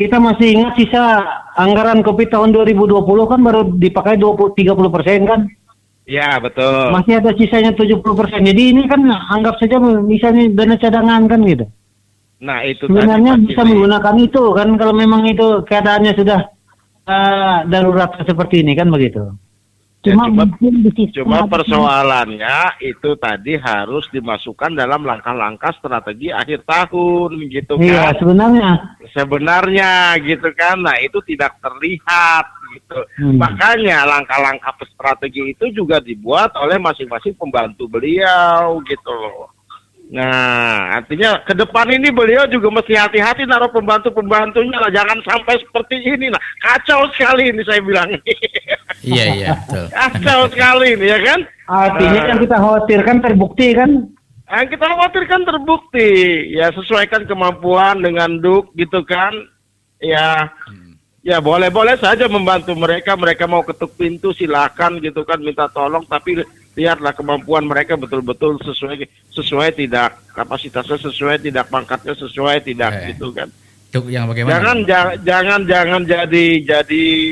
Kita masih ingat sisa anggaran COVID tahun 2020 kan baru dipakai 30% kan? Ya, betul. Masih ada sisanya 70%. Jadi ini kan anggap saja misalnya dana cadangan kan gitu. Nah, itu sebenarnya tadi, bisa menggunakan itu kan kalau memang itu keadaannya sudah darurat seperti ini kan begitu. Cuma persoalannya itu tadi harus dimasukkan dalam langkah-langkah strategi akhir tahun gitu kan. Iya, sebenarnya gitu kan. Nah, itu tidak terlihat gitu. Makanya langkah-langkah strategi itu juga dibuat oleh masing-masing pembantu beliau gitu loh. Nah, artinya ke depan ini beliau juga mesti hati-hati naruh pembantu-pembantunya lah, jangan sampai seperti ini lah. Kacau sekali ini saya bilang. Iya, betul. Kacau sekali ini ya kan? Artinya yang kita khawatirkan terbukti kan? Yang kita khawatirkan terbukti. Ya, sesuaikan kemampuan dengan DUK gitu kan. Ya boleh-boleh saja membantu mereka mau ketuk pintu silakan gitu kan, minta tolong, tapi lihatlah kemampuan mereka betul-betul sesuai tidak kapasitasnya, sesuai tidak pangkatnya, sesuai tidak gitu kan. Itu yang bagaimana? Jangan jadi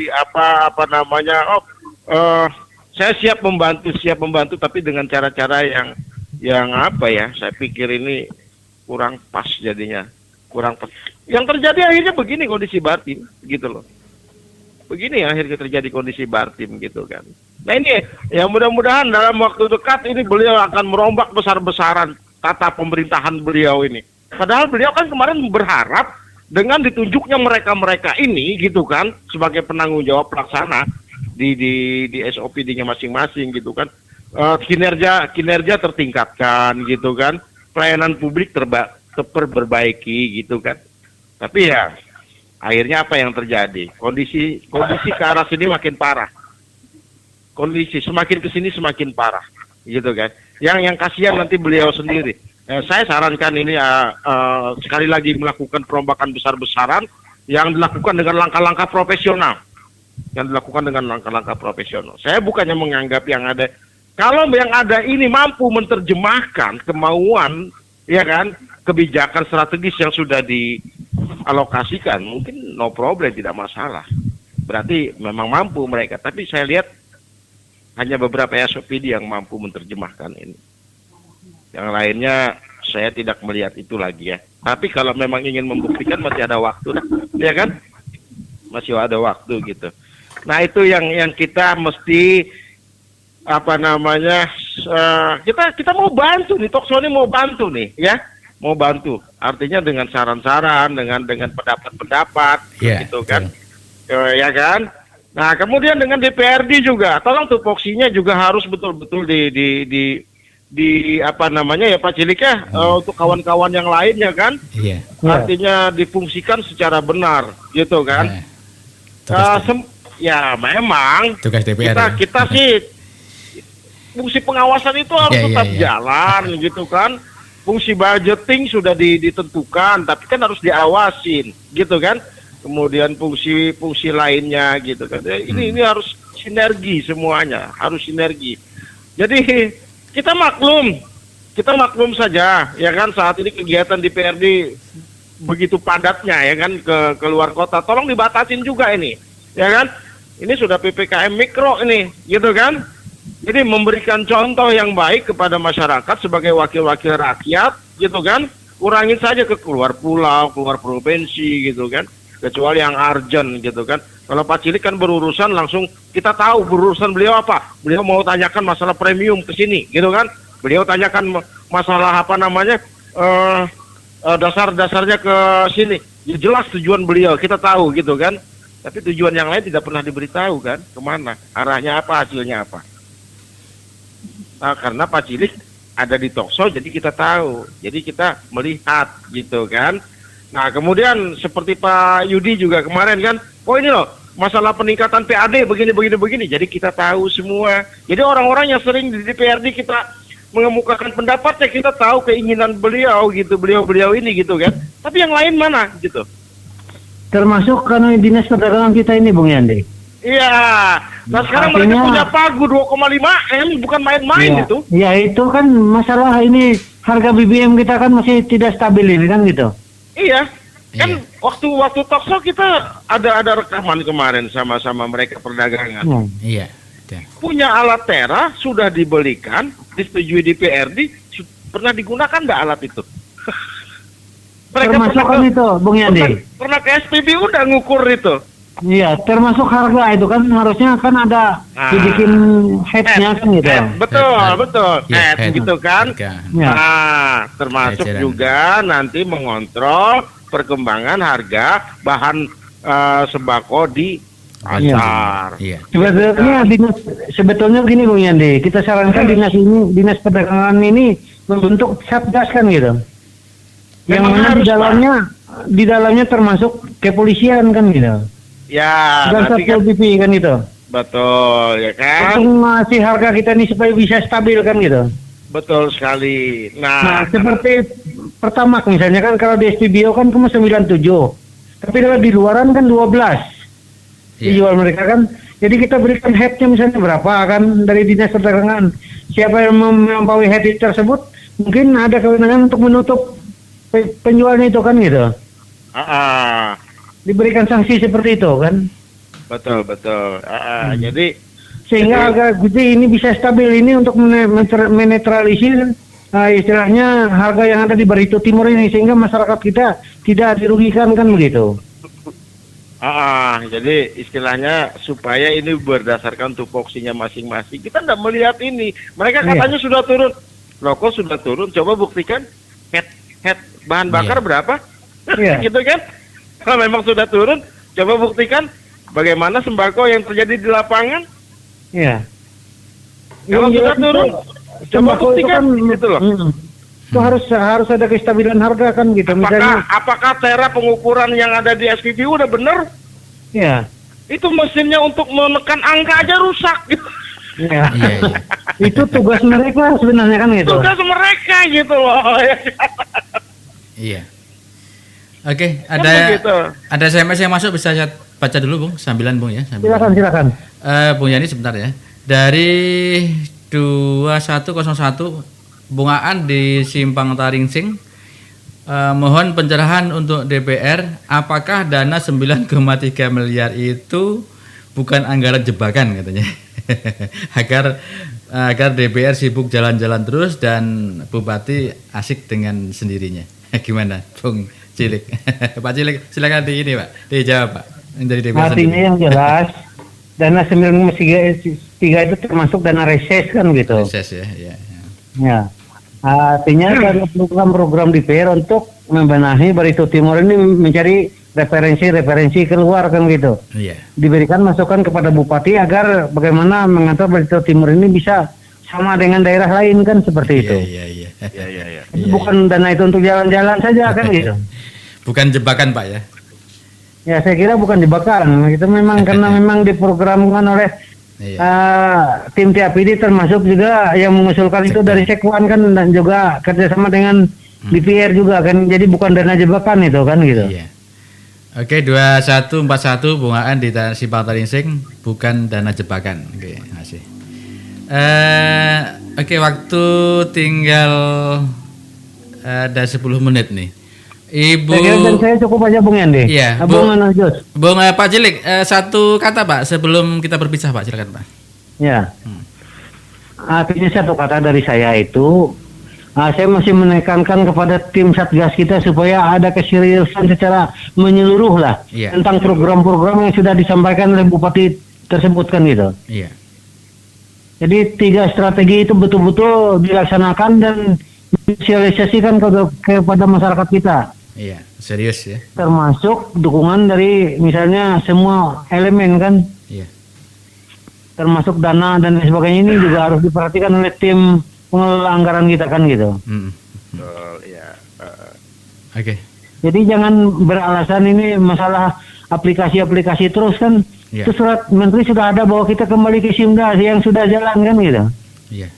apa namanya saya siap membantu tapi dengan cara-cara yang apa ya, saya pikir ini kurang pas jadinya. Kurang pas. Yang terjadi akhirnya begini kondisi batin gitu loh. Begini akhirnya terjadi kondisi batin gitu kan. Nah ini ya mudah-mudahan dalam waktu dekat ini beliau akan merombak besar-besaran tata pemerintahan beliau ini. Padahal beliau kan kemarin berharap dengan ditunjuknya mereka-mereka ini gitu kan sebagai penanggung jawab pelaksana di SOPD-nya masing-masing gitu kan. Kinerja tertingkatkan gitu kan. Pelayanan publik terperbaiki gitu kan. Tapi ya akhirnya apa yang terjadi? Kondisi ke arah sini makin parah. Kondisi semakin ke sini semakin parah, gitu kan? Yang kasihan nanti beliau sendiri. Saya sarankan ini sekali lagi melakukan perombakan besar-besaran yang dilakukan dengan langkah-langkah profesional. Saya bukannya menganggap yang ada. Kalau yang ada ini mampu menerjemahkan kemauan, ya kan, kebijakan strategis yang sudah dialokasikan, mungkin no problem, tidak masalah. Berarti memang mampu mereka. Tapi saya lihat hanya beberapa SOPD yang mampu menerjemahkan ini. Yang lainnya saya tidak melihat itu lagi ya. Tapi kalau memang ingin membuktikan masih ada waktu, ya kan? Masih ada waktu gitu. Nah itu yang kita mesti apa namanya? Kita mau bantu nih, Tokso ini mau bantu nih, ya. Mau bantu, artinya dengan saran-saran, dengan pendapat-pendapat, gitu kan, ya kan. Nah, kemudian dengan DPRD juga, tolong tupoksinya juga harus betul-betul di apa namanya ya Pak Cilik ya, untuk kawan-kawan yang lainnya kan, Iya. artinya difungsikan secara benar, gitu kan. Iya. Tugas, Ya memang tugas DPR. kita sih fungsi pengawasan itu harus Iya, tetap iya. jalan, gitu kan. Fungsi budgeting sudah ditentukan, tapi kan harus diawasin, gitu kan. Kemudian fungsi lainnya gitu kan. Ini harus sinergi semuanya, harus sinergi. Jadi kita maklum saja ya kan, saat ini kegiatan di PRD begitu padatnya ya kan, ke luar kota. Tolong dibatasin juga ini, ya kan. Ini sudah PPKM mikro ini, gitu kan. Jadi memberikan contoh yang baik kepada masyarakat sebagai wakil-wakil rakyat, gitu kan. Kurangin saja ke keluar pulau, keluar provinsi, gitu kan. Kecuali yang urgent gitu kan. Kalau Pak Cilik kan berurusan langsung kita tahu berurusan beliau apa. Beliau mau tanyakan masalah premium ke sini gitu kan. Beliau tanyakan masalah apa namanya dasar-dasarnya ke sini. Ya jelas tujuan beliau kita tahu gitu kan. Tapi tujuan yang lain tidak pernah diberitahu kan. Kemana? Arahnya apa? Hasilnya apa? Nah, karena Pak Cilik ada di talkshow jadi kita tahu. Jadi kita melihat gitu kan. Nah, kemudian seperti Pak Yudi juga kemarin kan, oh ini loh, masalah peningkatan PAD begini. Jadi kita tahu semua. Jadi orang-orang yang sering di DPRD kita mengemukakan pendapatnya, kita tahu keinginan beliau gitu, beliau ini gitu kan. Tapi yang lain mana gitu. Termasuk karena dinas perdagangan kita ini Bung Yandi. Iya. Nah sekarang mereka punya pagu 2,5 M, bukan main-main iya, itu. Ya itu kan masalah ini, harga BBM kita kan masih tidak stabil ini kan gitu. Iya, kan Iya. waktu talkshow kita ada rekaman kemarin sama mereka perdagangan. Iya. Ada. Punya alat tera sudah dibelikan, disetujui di PRD, pernah digunakan nggak alat itu? Termasuk kan itu, Bung Yandi. Pernah ke SPBU udah ngukur itu. Iya, termasuk harga itu kan harusnya kan ada dibikin headnya kan gitu. Betul. Iya, head. Gitu kan. Harga. Ya. Nah, termasuk Eceran. juga nanti mengontrol perkembangan harga bahan sembako di pasar. Iya. Sebetulnya begini Bung Yandi, kita sarankan dinas perdagangan ini membentuk satgas kan gitu. Yang Memang mana harus, di dalamnya termasuk kepolisian kan gitu. Ya, Dan nanti Satpol kan PP kan itu. betul ya kan. Untuk ngasih harga kita ini supaya bisa stabil kan gitu. Betul sekali. Nah, Nah, seperti Pertamax misalnya kan kalau di SPBO kan cuma 97. Tapi kalau di luaran kan 12. Iya. Dijual mereka kan. Jadi kita berikan headnya misalnya berapa kan dari dinas perdagangan. Siapa yang melampaui head tersebut mungkin ada kewenangan untuk menutup penjualnya itu kan gitu. Diberikan sanksi seperti itu kan. betul. Jadi Sehingga harga gede ini bisa stabil ini untuk menetralisir istilahnya harga yang ada di Barito Timur ini sehingga masyarakat kita tidak dirugikan kan begitu. jadi istilahnya supaya ini berdasarkan tupoksinya masing-masing. Kita tidak melihat ini. Mereka katanya sudah turun. Rokok sudah turun. Coba buktikan head bahan bakar berapa? Iya. Gitu kan? Kalau memang sudah turun, coba buktikan bagaimana sembako yang terjadi di lapangan. Iya. Kalau sudah turun, coba sembako itu buktikan kan, gitu loh. Itu harus ada kestabilan harga kan gitu. Apakah tera pengukuran yang ada di SPBU udah bener? Iya. Itu mesinnya untuk menekan angka aja rusak gitu. Iya. Iya. Itu tugas mereka sebenarnya kan gitu. Tugas mereka gitu loh. Iya. Oke, Kan begitu. ada SMS yang masuk, bisa saya baca dulu Bung, sambilan Bung ya. Silakan. Bung Yani sebentar ya. Dari 2101 Bung Aan di Simpang Taringsing, mohon pencerahan untuk DPR, apakah dana 9,3 miliar itu bukan anggaran jebakan katanya. agar DPR sibuk jalan-jalan terus dan Bupati asik dengan sendirinya. Gimana Bung Cilik? Pak Cilik silakan dijawab Pak. Dari DPR Artinya sendiri. yang jelas dana 9,3 itu termasuk dana reses kan gitu. Reses ya. Ya. Artinya ada program-program DPR untuk membenahi Barito Timur ini mencari referensi keluar kan gitu. Iya. Diberikan masukan kepada bupati agar bagaimana mengatur Barito Timur ini bisa sama dengan daerah lain kan seperti itu. Iya. Jadi bukan dana itu untuk jalan-jalan saja kan gitu. Bukan jebakan Pak ya. Ya saya kira bukan jebakan. Itu memang karena memang diprogramkan oleh tim TAPD termasuk juga yang mengusulkan itu dari Sekwan kan dan juga kerjasama dengan DPR juga kan. Jadi bukan dana jebakan itu kan gitu. Iya. Oke, 2141 bungaan di Simpang Talingsing bukan dana jebakan. Oke, terima kasih. Oke, waktu tinggal ada 10 menit nih. Ibu. Dan saya cukup aja Bung Yandi. Iya. Bung Anajus. Bung Pak Cilik, satu kata Pak sebelum kita berpisah Pak, silakan Pak. Ya. Artinya satu kata dari saya itu, saya masih menekankan kepada tim Satgas kita supaya ada keseriusan secara menyeluruh lah tentang program-program yang sudah disampaikan oleh Bupati tersebut kan gitu. Iya. Jadi 3 strategi itu betul-betul dilaksanakan dan disosialisasikan kepada masyarakat kita. Iya, serius ya. Termasuk dukungan dari misalnya semua elemen kan. Iya. Termasuk dana dan lain sebagainya ini juga harus diperhatikan oleh tim pengelola anggaran kita kan gitu. Oke. Jadi jangan beralasan ini masalah aplikasi-aplikasi terus kan. Iya. Itu surat menteri sudah ada bahwa kita kembali ke SIMDA yang sudah jalan kan gitu. Iya.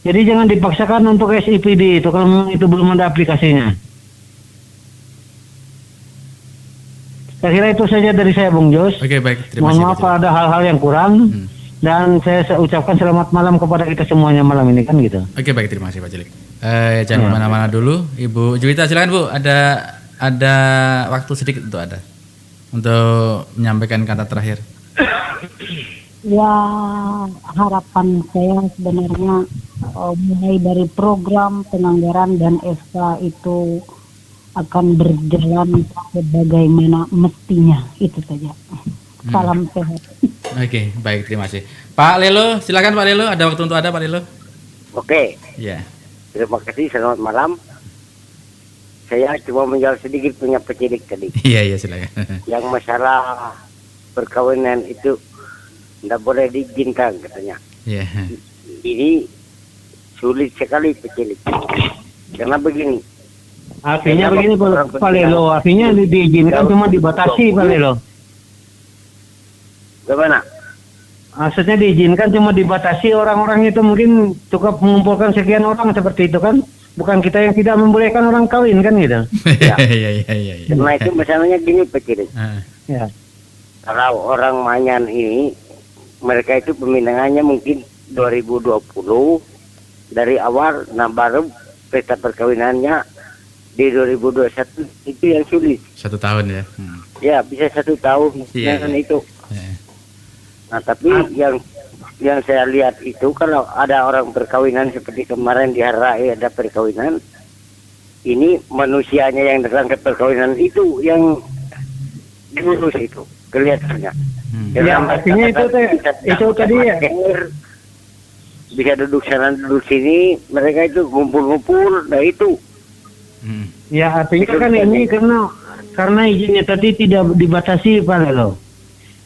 Jadi jangan dipaksakan untuk SIPD itu kalau memang itu belum ada aplikasinya. Saya kira itu saja dari saya Bung Jos. Oke, baik. Terima Mohon kasih. maaf kalau ada hal-hal yang kurang. Dan saya ucapkan selamat malam kepada kita semuanya malam ini kan gitu. Oke, baik. Terima kasih Pak Cilik. Jangan kemana-mana dulu. Ibu Juwita silakan Bu. Ada waktu sedikit untuk menyampaikan kata terakhir. Ya, harapan saya sebenarnya mulai dari program penganggaran dan SK itu akan berjalan sebagaimana mestinya. Itu saja. Salam sehat. Oke, baik, terima kasih. Pak Lelo, silakan Pak Lelo. Ada waktu untuk Pak Lelo? Oke. Ya. Terima kasih, selamat malam. Saya cuma menjawab sedikit punya Pak Cilik tadi. Iya, silakan. Yang masalah perkawinan itu tidak boleh diizinkan katanya. Iya. Ini sulit sekali Pak Cilik. Karena begini. Artinya begini Pak Lelo, artinya diizinkan cuma dibatasi Pak Lelo. Bagaimana? Maksudnya diizinkan cuma dibatasi orang-orang itu mungkin cukup mengumpulkan sekian orang seperti itu kan. Bukan kita yang tidak membolehkan orang kawin kan gitu. Iya. Karena itu misalnya gini Pak Cilik. Ya. Kalau orang Manyan ini mereka itu pemindahannya mungkin 2020 dari awal, nah baru pesta perkawinannya di 2021 itu yang sulit. 1 tahun ya. Ya bisa 1 tahun dengan itu. Nah tapi yang saya lihat itu kalau ada orang perkawinan seperti kemarin di Harai ada perkawinan, ini manusianya yang datang ke perkawinan itu yang diurus itu kelihatannya. Ya, artinya itu tadi ya. Bisa duduk sana duduk sini, mereka itu ngumpul-ngumpul, nah itu. Ya artinya kan ini karena izinnya tadi tidak dibatasi Pak Lelo.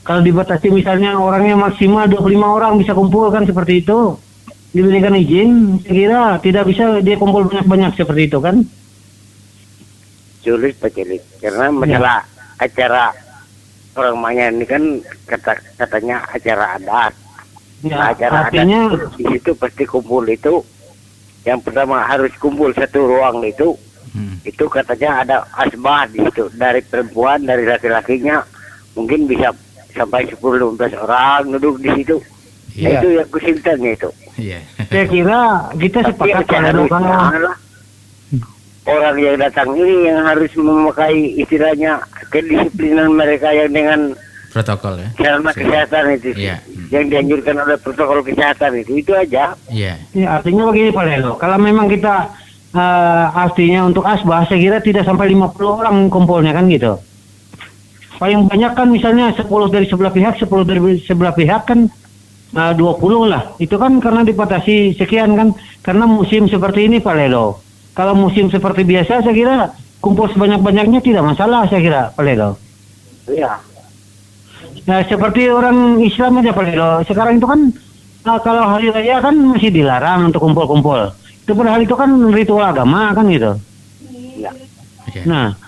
Kalau dibatasi misalnya orangnya maksimal 25 orang bisa kumpul kan seperti itu. Diberikan izin, saya kira tidak bisa dia kumpul banyak-banyak seperti itu kan. Sulit Pak Cilik, karena masalah acara orang Manyan ini kan katanya acara adat. Ya, acara artinya adat di situ pasti kumpul itu. Yang pertama harus kumpul satu ruang itu. Itu katanya ada asbah di situ dari perempuan, dari laki-lakinya mungkin bisa sampai 10-15 orang duduk di situ. Iya. Itu yang kesulitannya itu. Iya. saya kira kita sepakat kalau orang yang datang ini yang harus memakai istilahnya kedisiplinan mereka yang dengan protokol ya. selama kesehatan itu. Iya. Yang dianjurkan oleh protokol kesehatan itu aja. Iya. Ya, artinya begini Pak Lelo, kalau memang kita artinya untuk asbah saya kira tidak sampai 50 orang kumpulnya kan gitu. Paling banyak kan misalnya 10 dari sebelah pihak, 10 dari sebelah pihak kan 20 lah. Itu kan karena dibatasi sekian kan. Karena musim seperti ini Pak Lelo. Kalau musim seperti biasa saya kira kumpul sebanyak-banyaknya tidak masalah saya kira, Pak Lelo. Iya. Nah, seperti orang Islam aja Pak Lelo. Sekarang itu kan kalau hari raya kan masih dilarang untuk kumpul-kumpul. Itu padahal itu kan ritual agama kan gitu. Iya. Oke. Nah,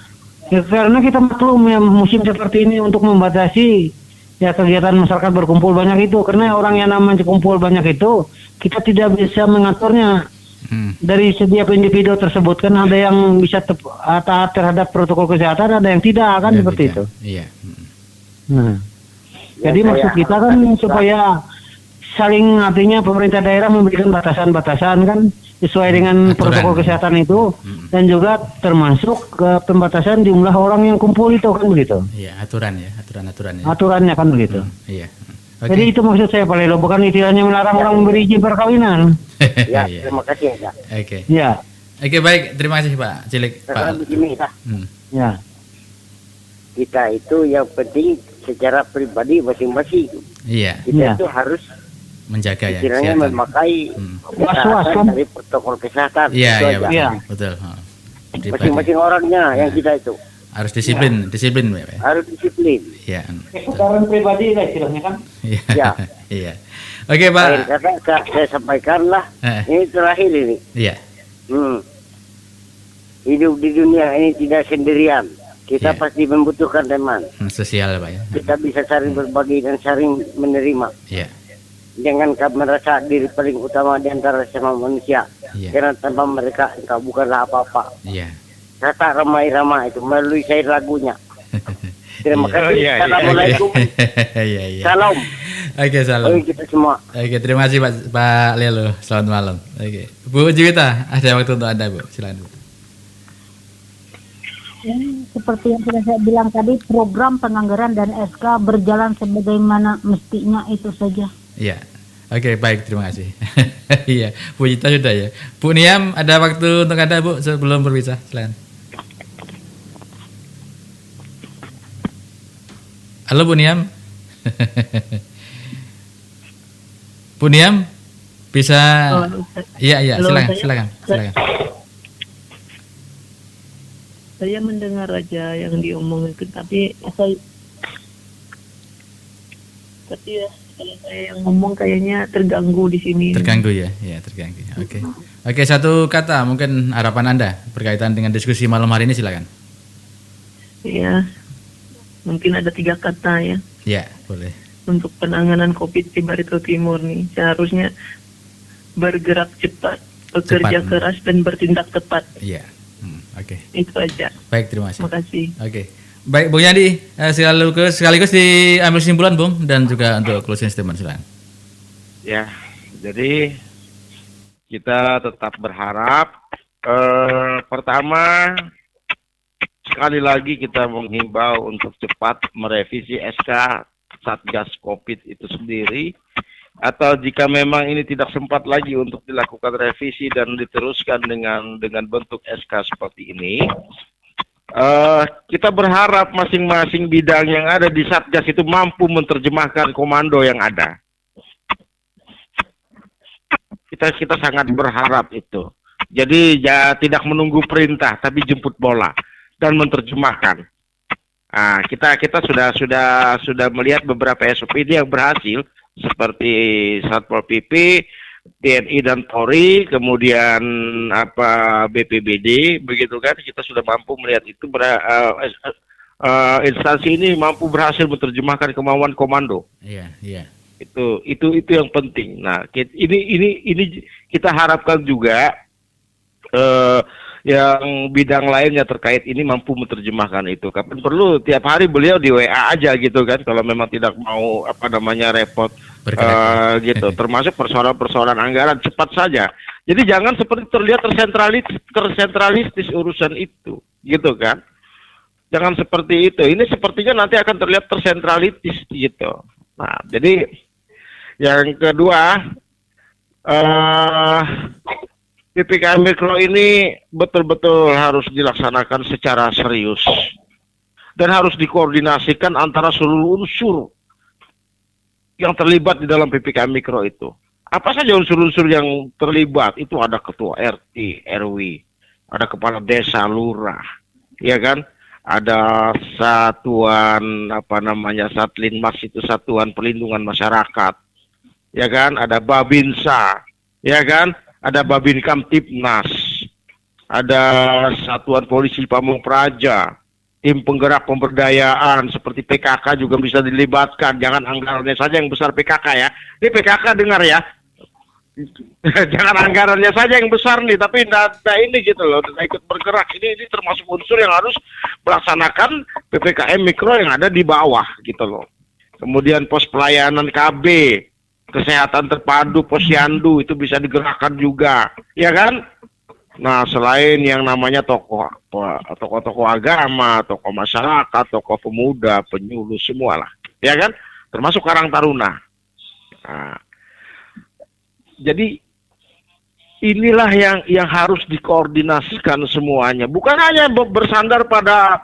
ya, karena kita maklum ya musim seperti ini untuk membatasi ya kegiatan masyarakat berkumpul banyak itu, karena orang yang namanya kumpul banyak itu kita tidak bisa mengaturnya. Dari setiap individu tersebut kan ada yang bisa taat terhadap protokol kesehatan, ada yang tidak kan Dan seperti tidak. itu. Iya. Nah, Ya, jadi saya maksud kita kan harapkan supaya saling artinya pemerintah daerah memberikan batasan-batasan kan sesuai dengan Aturan. protokol kesehatan itu, dan juga termasuk ke pembatasan jumlah orang yang kumpul itu kan begitu. Iya, aturan-aturannya. Aturannya kan begitu. Iya. Oke. Jadi itu maksud saya Pak Lelo, bukan istilahnya melarang orang memberi izin perkawinan. Ya, Iya. terima kasih ya. Oke. Ya, Oke, baik. Terima kasih Pak Cilik. Karena Pak. begini ya, ya, kita itu yang penting secara pribadi masing-masing. Iya, Kita Iya. itu harus menjaga ya istilahnya kesehatan. memakai Was-was, kan? dari protokol kesehatan. Iya, Itu iya, aja. betul. Iya. Betul. Oh. Pribadi. Masing-masing orangnya yang kita itu Harus disiplin, disiplin, Pak. harus disiplin. Iya. kesadaran pribadi lah istilahnya kan. Iya. Ya. Iya. Oke, Pak. Akhir kata saya sampaikanlah, ini terakhir ini. Iya. Hidup di dunia ini tidak sendirian. Kita Iya. pasti membutuhkan teman. Sosial, Pak ya. Kita bisa saling berbagi dan saling menerima. Iya. Jangan kau merasa diri paling utama di antara semua manusia. Iya. Karena tanpa mereka engkau bukanlah apa-apa. Iya. Kata ramai-ramai itu melalui syair lagunya. Terima Iya. kasih. Iya, iya. Assalamualaikum. Iya, iya. Salam Oke, salam. bagi kita semua. Oke, terima kasih Pak Lelo. Selamat malam. Oke. Bu Juwita, ada waktu untuk Anda, Bu. Silakan, Bu. Ya, seperti yang sudah saya bilang tadi, program penganggaran dan SK berjalan sebagaimana mestinya, itu saja. Iya. Oke, baik, terima kasih. Iya, Bu Juwita sudah ya. Bu Niam, ada waktu untuk Anda, Bu, sebelum berpisah. Silakan. Halo, Bu Niam. Bu Niam, bisa? Iya, iya, Halo, silakan. Saya mendengar aja yang diomongin, tapi ya kalau saya yang ngomong kayaknya terganggu di sini. Terganggu ya, ya terganggu. Oke, oke, satu kata mungkin harapan Anda berkaitan dengan diskusi malam hari ini, silakan. Ya, mungkin ada 3 kata ya Ya, boleh. untuk penanganan COVID di Barito Timur nih. Seharusnya bergerak cepat, bekerja Cepat. keras dan bertindak tepat. Iya. Oke. Itu aja. Baik, terima kasih. Terima kasih. Oke. Baik, Bung Yandi, sekaligus diambil kesimpulan, Bung, dan juga untuk closing statement, silakan. Ya, jadi kita tetap berharap pertama sekali lagi kita menghimbau untuk cepat merevisi SK Satgas Covid itu sendiri, atau jika memang ini tidak sempat lagi untuk dilakukan revisi dan diteruskan dengan bentuk SK seperti ini, kita berharap masing-masing bidang yang ada di Satgas itu mampu menerjemahkan komando yang ada. Kita sangat berharap itu. Jadi ya tidak menunggu perintah, tapi jemput bola dan menerjemahkan. Nah, kita sudah melihat beberapa SOP ini yang berhasil, seperti Satpol PP, TNI dan Polri, kemudian BPBD, begitu kan? Kita sudah mampu melihat itu instansi ini mampu berhasil menerjemahkan kemauan komando. Iya, iya. Itu yang penting. Nah, ini kita harapkan juga yang bidang lainnya terkait ini mampu menerjemahkan itu. Kapan perlu tiap hari beliau di WA aja gitu kan, kalau memang tidak mau repot gitu. Termasuk persoalan-persoalan anggaran cepat saja. Jadi jangan seperti terlihat tersentralistis urusan itu, gitu kan? Jangan seperti itu. Ini sepertinya nanti akan terlihat tersentralistis gitu. Nah, jadi yang kedua, PPKM Mikro ini betul-betul harus dilaksanakan secara serius dan harus dikoordinasikan antara seluruh unsur yang terlibat di dalam PPKM Mikro itu. Apa saja unsur-unsur yang terlibat? Itu ada ketua RT, RW, ada kepala desa, lurah, ya kan? Ada satuan Satlinmas itu Satuan Perlindungan Masyarakat, ya kan? Ada Babinsa, ya kan? Ada Babin Kamtibnas, ada Satuan Polisi Pamung Praja, tim penggerak pemberdayaan seperti PKK juga bisa dilibatkan. Jangan anggarannya saja yang besar PKK ya. Ini PKK dengar ya. Jangan anggarannya saja yang besar nih, tapi ini gitu loh, ikut bergerak. Ini termasuk unsur yang harus melaksanakan PPKM mikro yang ada di bawah gitu loh. Kemudian pos pelayanan KB, kesehatan terpadu, posyandu itu bisa digerakkan juga, ya kan? Nah, selain yang namanya tokoh-tokoh agama, tokoh masyarakat, tokoh pemuda, penyuluh semua lah, ya kan? Termasuk Karang Taruna. Nah, jadi inilah yang harus dikoordinasikan semuanya, bukan hanya bersandar pada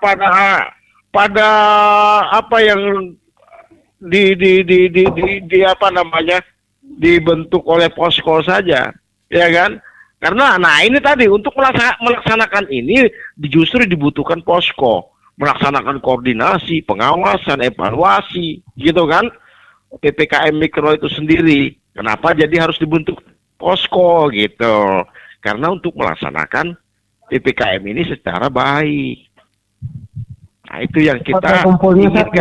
apa yang dibentuk oleh posko saja, ya kan? Karena ini tadi untuk melaksanakan ini justru dibutuhkan posko, melaksanakan koordinasi, pengawasan, evaluasi, gitu kan? PPKM mikro itu sendiri. Kenapa jadi harus dibentuk posko gitu? Karena untuk melaksanakan PPKM ini secara baik. Nah, itu yang kita inginkan.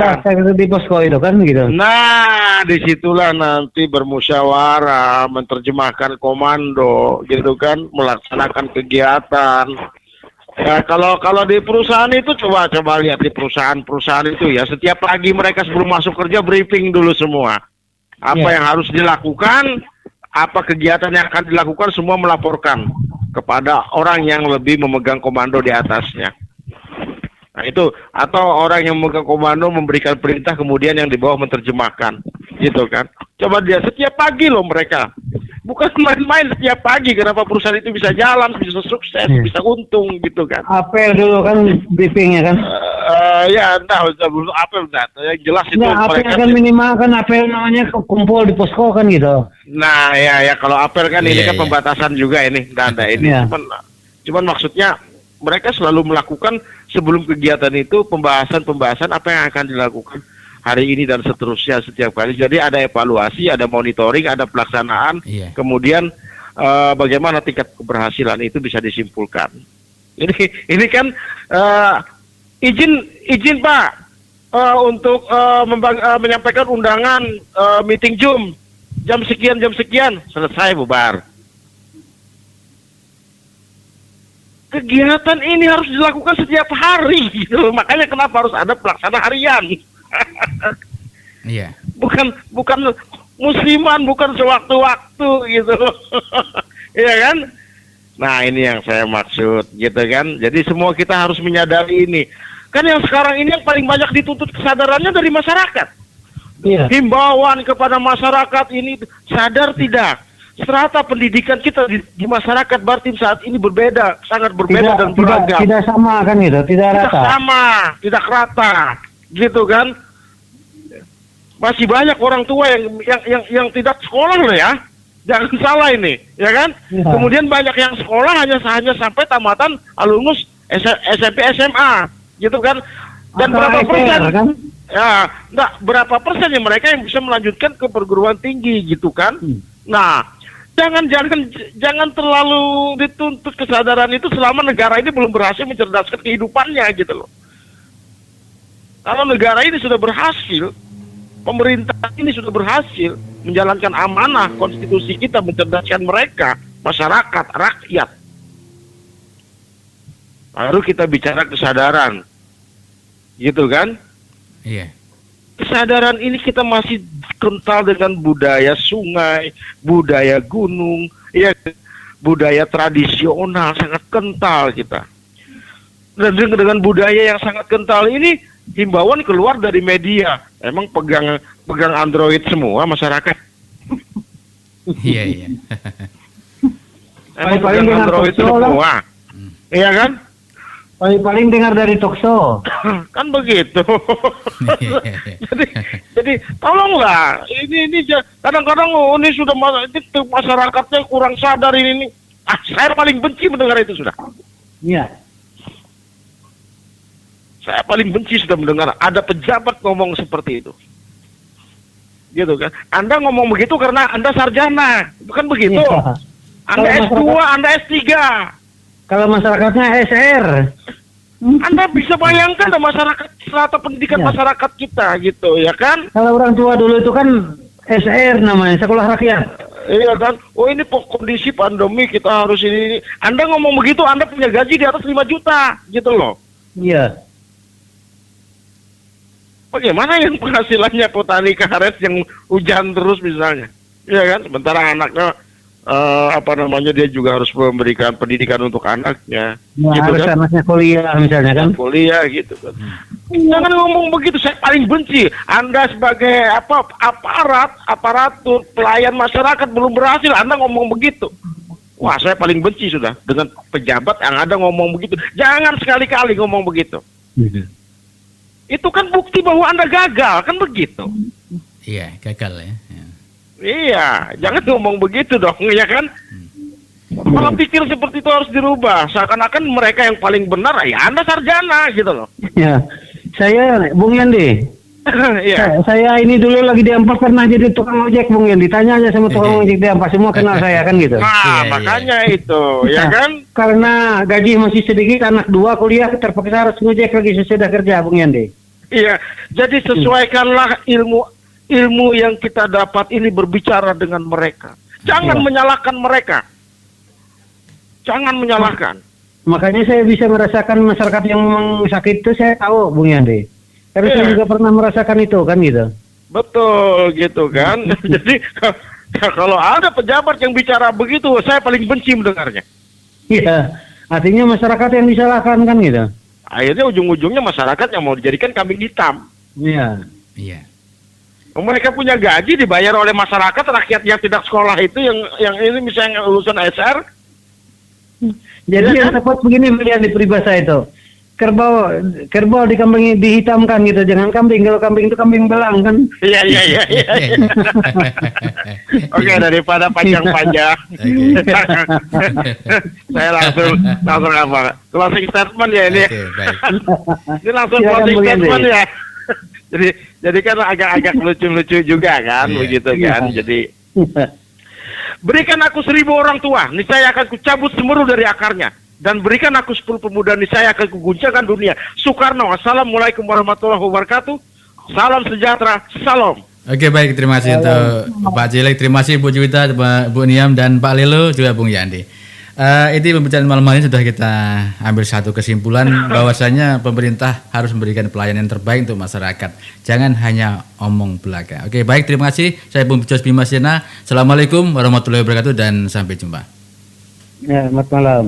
Di posko itu kan gitu. Nah, disitulah nanti bermusyawarah, menerjemahkan komando, gitu kan, melaksanakan kegiatan. Ya, kalau di perusahaan itu coba lihat di perusahaan itu ya, setiap pagi mereka sebelum masuk kerja briefing dulu semua. Apa yang harus dilakukan, apa kegiatan yang akan dilakukan, semua melaporkan kepada orang yang lebih memegang komando di atasnya. Nah itu, atau orang yang memegang komando memberikan perintah, kemudian yang di bawah menerjemahkan, gitu kan. Coba dia setiap pagi loh mereka, bukan main-main setiap pagi. Kenapa perusahaan itu bisa jalan, bisa sukses, bisa untung, gitu kan. Apel dulu kan briefingnya kan. Ya entah belum apel, yang jelas itu apel kan minimal kan apel namanya kumpul di posko kan gitu. Nah ya kalau apel kan ini kan pembatasan juga ini, ini. Cuman maksudnya mereka selalu melakukan sebelum kegiatan itu pembahasan apa yang akan dilakukan hari ini dan seterusnya setiap kali. Jadi ada evaluasi, ada monitoring, ada pelaksanaan, kemudian bagaimana tingkat keberhasilan itu bisa disimpulkan. Ini kan izin Pak untuk menyampaikan undangan meeting Zoom jam sekian selesai bubar. Kegiatan ini harus dilakukan setiap hari gitu. Makanya kenapa harus ada pelaksana harian. Iya. Bukan musiman, bukan sewaktu-waktu gitu. Iya kan? Nah, ini yang saya maksud gitu kan. Jadi semua kita harus menyadari ini. Kan yang sekarang ini yang paling banyak dituntut kesadarannya dari masyarakat. Iya. Himbauan kepada masyarakat ini, sadar tidak? Strata pendidikan kita di masyarakat Bartim saat ini berbeda, sangat berbeda dan beragam. Tidak sama kan gitu, tidak rata. Tidak rata, gitu kan? Masih banyak orang tua yang tidak sekolah loh ya, jangan salah ini, ya kan? Ya. Kemudian banyak yang sekolah hanya sampai tamatan alumnus SMP SMA, gitu kan? Dan berapa persen? Kan? Ya, berapa persen yang mereka yang bisa melanjutkan ke perguruan tinggi, gitu kan? Nah. Jangan terlalu dituntut kesadaran itu selama negara ini belum berhasil mencerdaskan kehidupannya gitu loh. Kalau negara ini sudah berhasil, pemerintah ini sudah berhasil menjalankan amanah konstitusi kita, mencerdaskan mereka, masyarakat, rakyat. Baru kita bicara kesadaran. Gitu kan? Iya. Kesadaran ini kita masih kental dengan budaya sungai, budaya gunung, ya, budaya tradisional sangat kental kita. Dan dengan budaya yang sangat kental ini, himbauan keluar dari media. Emang pegang Android semua masyarakat? Iya. Emang pegang Android semua? Iya kan? Paling dengar dari talkshow. Kan begitu. jadi tolonglah. Ini kadang-kadang ini sudah masyarakatnya kurang sadar ini. Saya paling benci mendengar itu sudah. Iya. Saya paling benci sudah mendengar ada pejabat ngomong seperti itu. Gitu kan. Anda ngomong begitu karena Anda sarjana. Bukan begitu. Iya. Anda Kalau S2, Anda S3. Kalau masyarakatnya SR. Anda bisa bayangkan ada masyarakat, strata pendidikan Ya. masyarakat kita gitu, ya kan? Kalau orang tua dulu itu kan SR namanya, sekolah rakyat. Iya kan? Oh ini kondisi pandemi kita harus ini. Anda ngomong begitu, Anda punya gaji di atas 5 juta, gitu loh. Iya. Bagaimana yang penghasilannya petani karet yang hujan terus misalnya, ya kan? Sementara anaknya dia juga harus memberikan pendidikan untuk anaknya, Ya, gitu harus kan? anaknya kuliah misalnya kan. Kuliah gitu kan. Jangan ngomong begitu, saya paling benci. Anda sebagai aparatur pelayan masyarakat belum berhasil, Anda ngomong begitu. Wah, saya paling benci sudah dengan pejabat yang ada ngomong begitu. Jangan sekali-kali ngomong begitu. Itu kan bukti bahwa Anda gagal, kan begitu. Iya, gagal ya. Ya. Iya, jangan ngomong begitu dong, ya kan? Kalau pikir seperti itu harus dirubah. Seakan-akan mereka yang paling benar, ya Anda sarjana gitu loh. Ya, saya Bung Yandi. Iya. Saya ini dulu lagi di Ampas pernah jadi tukang ojek, Bung Yandi. Tanya aja sama tukang ojek di Ampas, semua kenal saya kan gitu. Nah, Iya, makanya itu, ya kan? Karena gaji masih sedikit, anak 2 kuliah, terpaksa harus ngojek lagi sesudah kerja, Bung Yandi. Iya, jadi sesuaikanlah ilmu yang kita dapat ini berbicara dengan mereka. Jangan Iya. menyalahkan mereka. Jangan menyalahkan. Makanya saya bisa merasakan masyarakat yang memang sakit itu saya tahu, Bung Yandi. Karena saya Iya. juga pernah merasakan itu kan gitu. Betul gitu kan. Jadi kalau ada pejabat yang bicara begitu, saya paling benci mendengarnya. Iya, artinya masyarakat yang disalahkan kan gitu. Akhirnya ujung-ujungnya masyarakat yang mau dijadikan kambing hitam. Iya. Iya. Mereka punya gaji dibayar oleh masyarakat, rakyat yang tidak sekolah itu yang ini misalnya lulusan SR. Jadi Iya, yang kan? tepat begini pilihan di peribahasa itu. Kerbau di kambing dihitamkan gitu, jangan kambing. Kalau kambing itu kambing belang kan. Iya. Oke, daripada panjang-panjang, Oke. saya langsung apa? Closing statement ya ini. Oke, baik. Ini langsung Silakan, closing Bung Yandi. statement ya. jadi kan agak-agak lucu-lucu juga kan, Iya. begitu kan. Jadi berikan aku 1000 orang tua, niscaya akan kucabut semeru dari akarnya. Dan berikan aku 10 pemuda, niscaya akan kuguncangkan dunia. Soekarno. Wassalamualaikum warahmatullahi wabarakatuh. Salam sejahtera. Salam. Oke, baik, terima kasih untuk Pak Cilik, terima kasih Bu Juwita, Bu Niam, dan Pak Lelo, juga Bung Yandi. Itu pembicaraan malam hari ini sudah kita ambil satu kesimpulan bahwasanya pemerintah harus memberikan pelayanan terbaik untuk masyarakat. Jangan hanya omong belaka. Oke, baik, terima kasih. Saya Bung Jos Bimasena. Assalamualaikum warahmatullahi wabarakatuh dan sampai jumpa. Ya, selamat malam.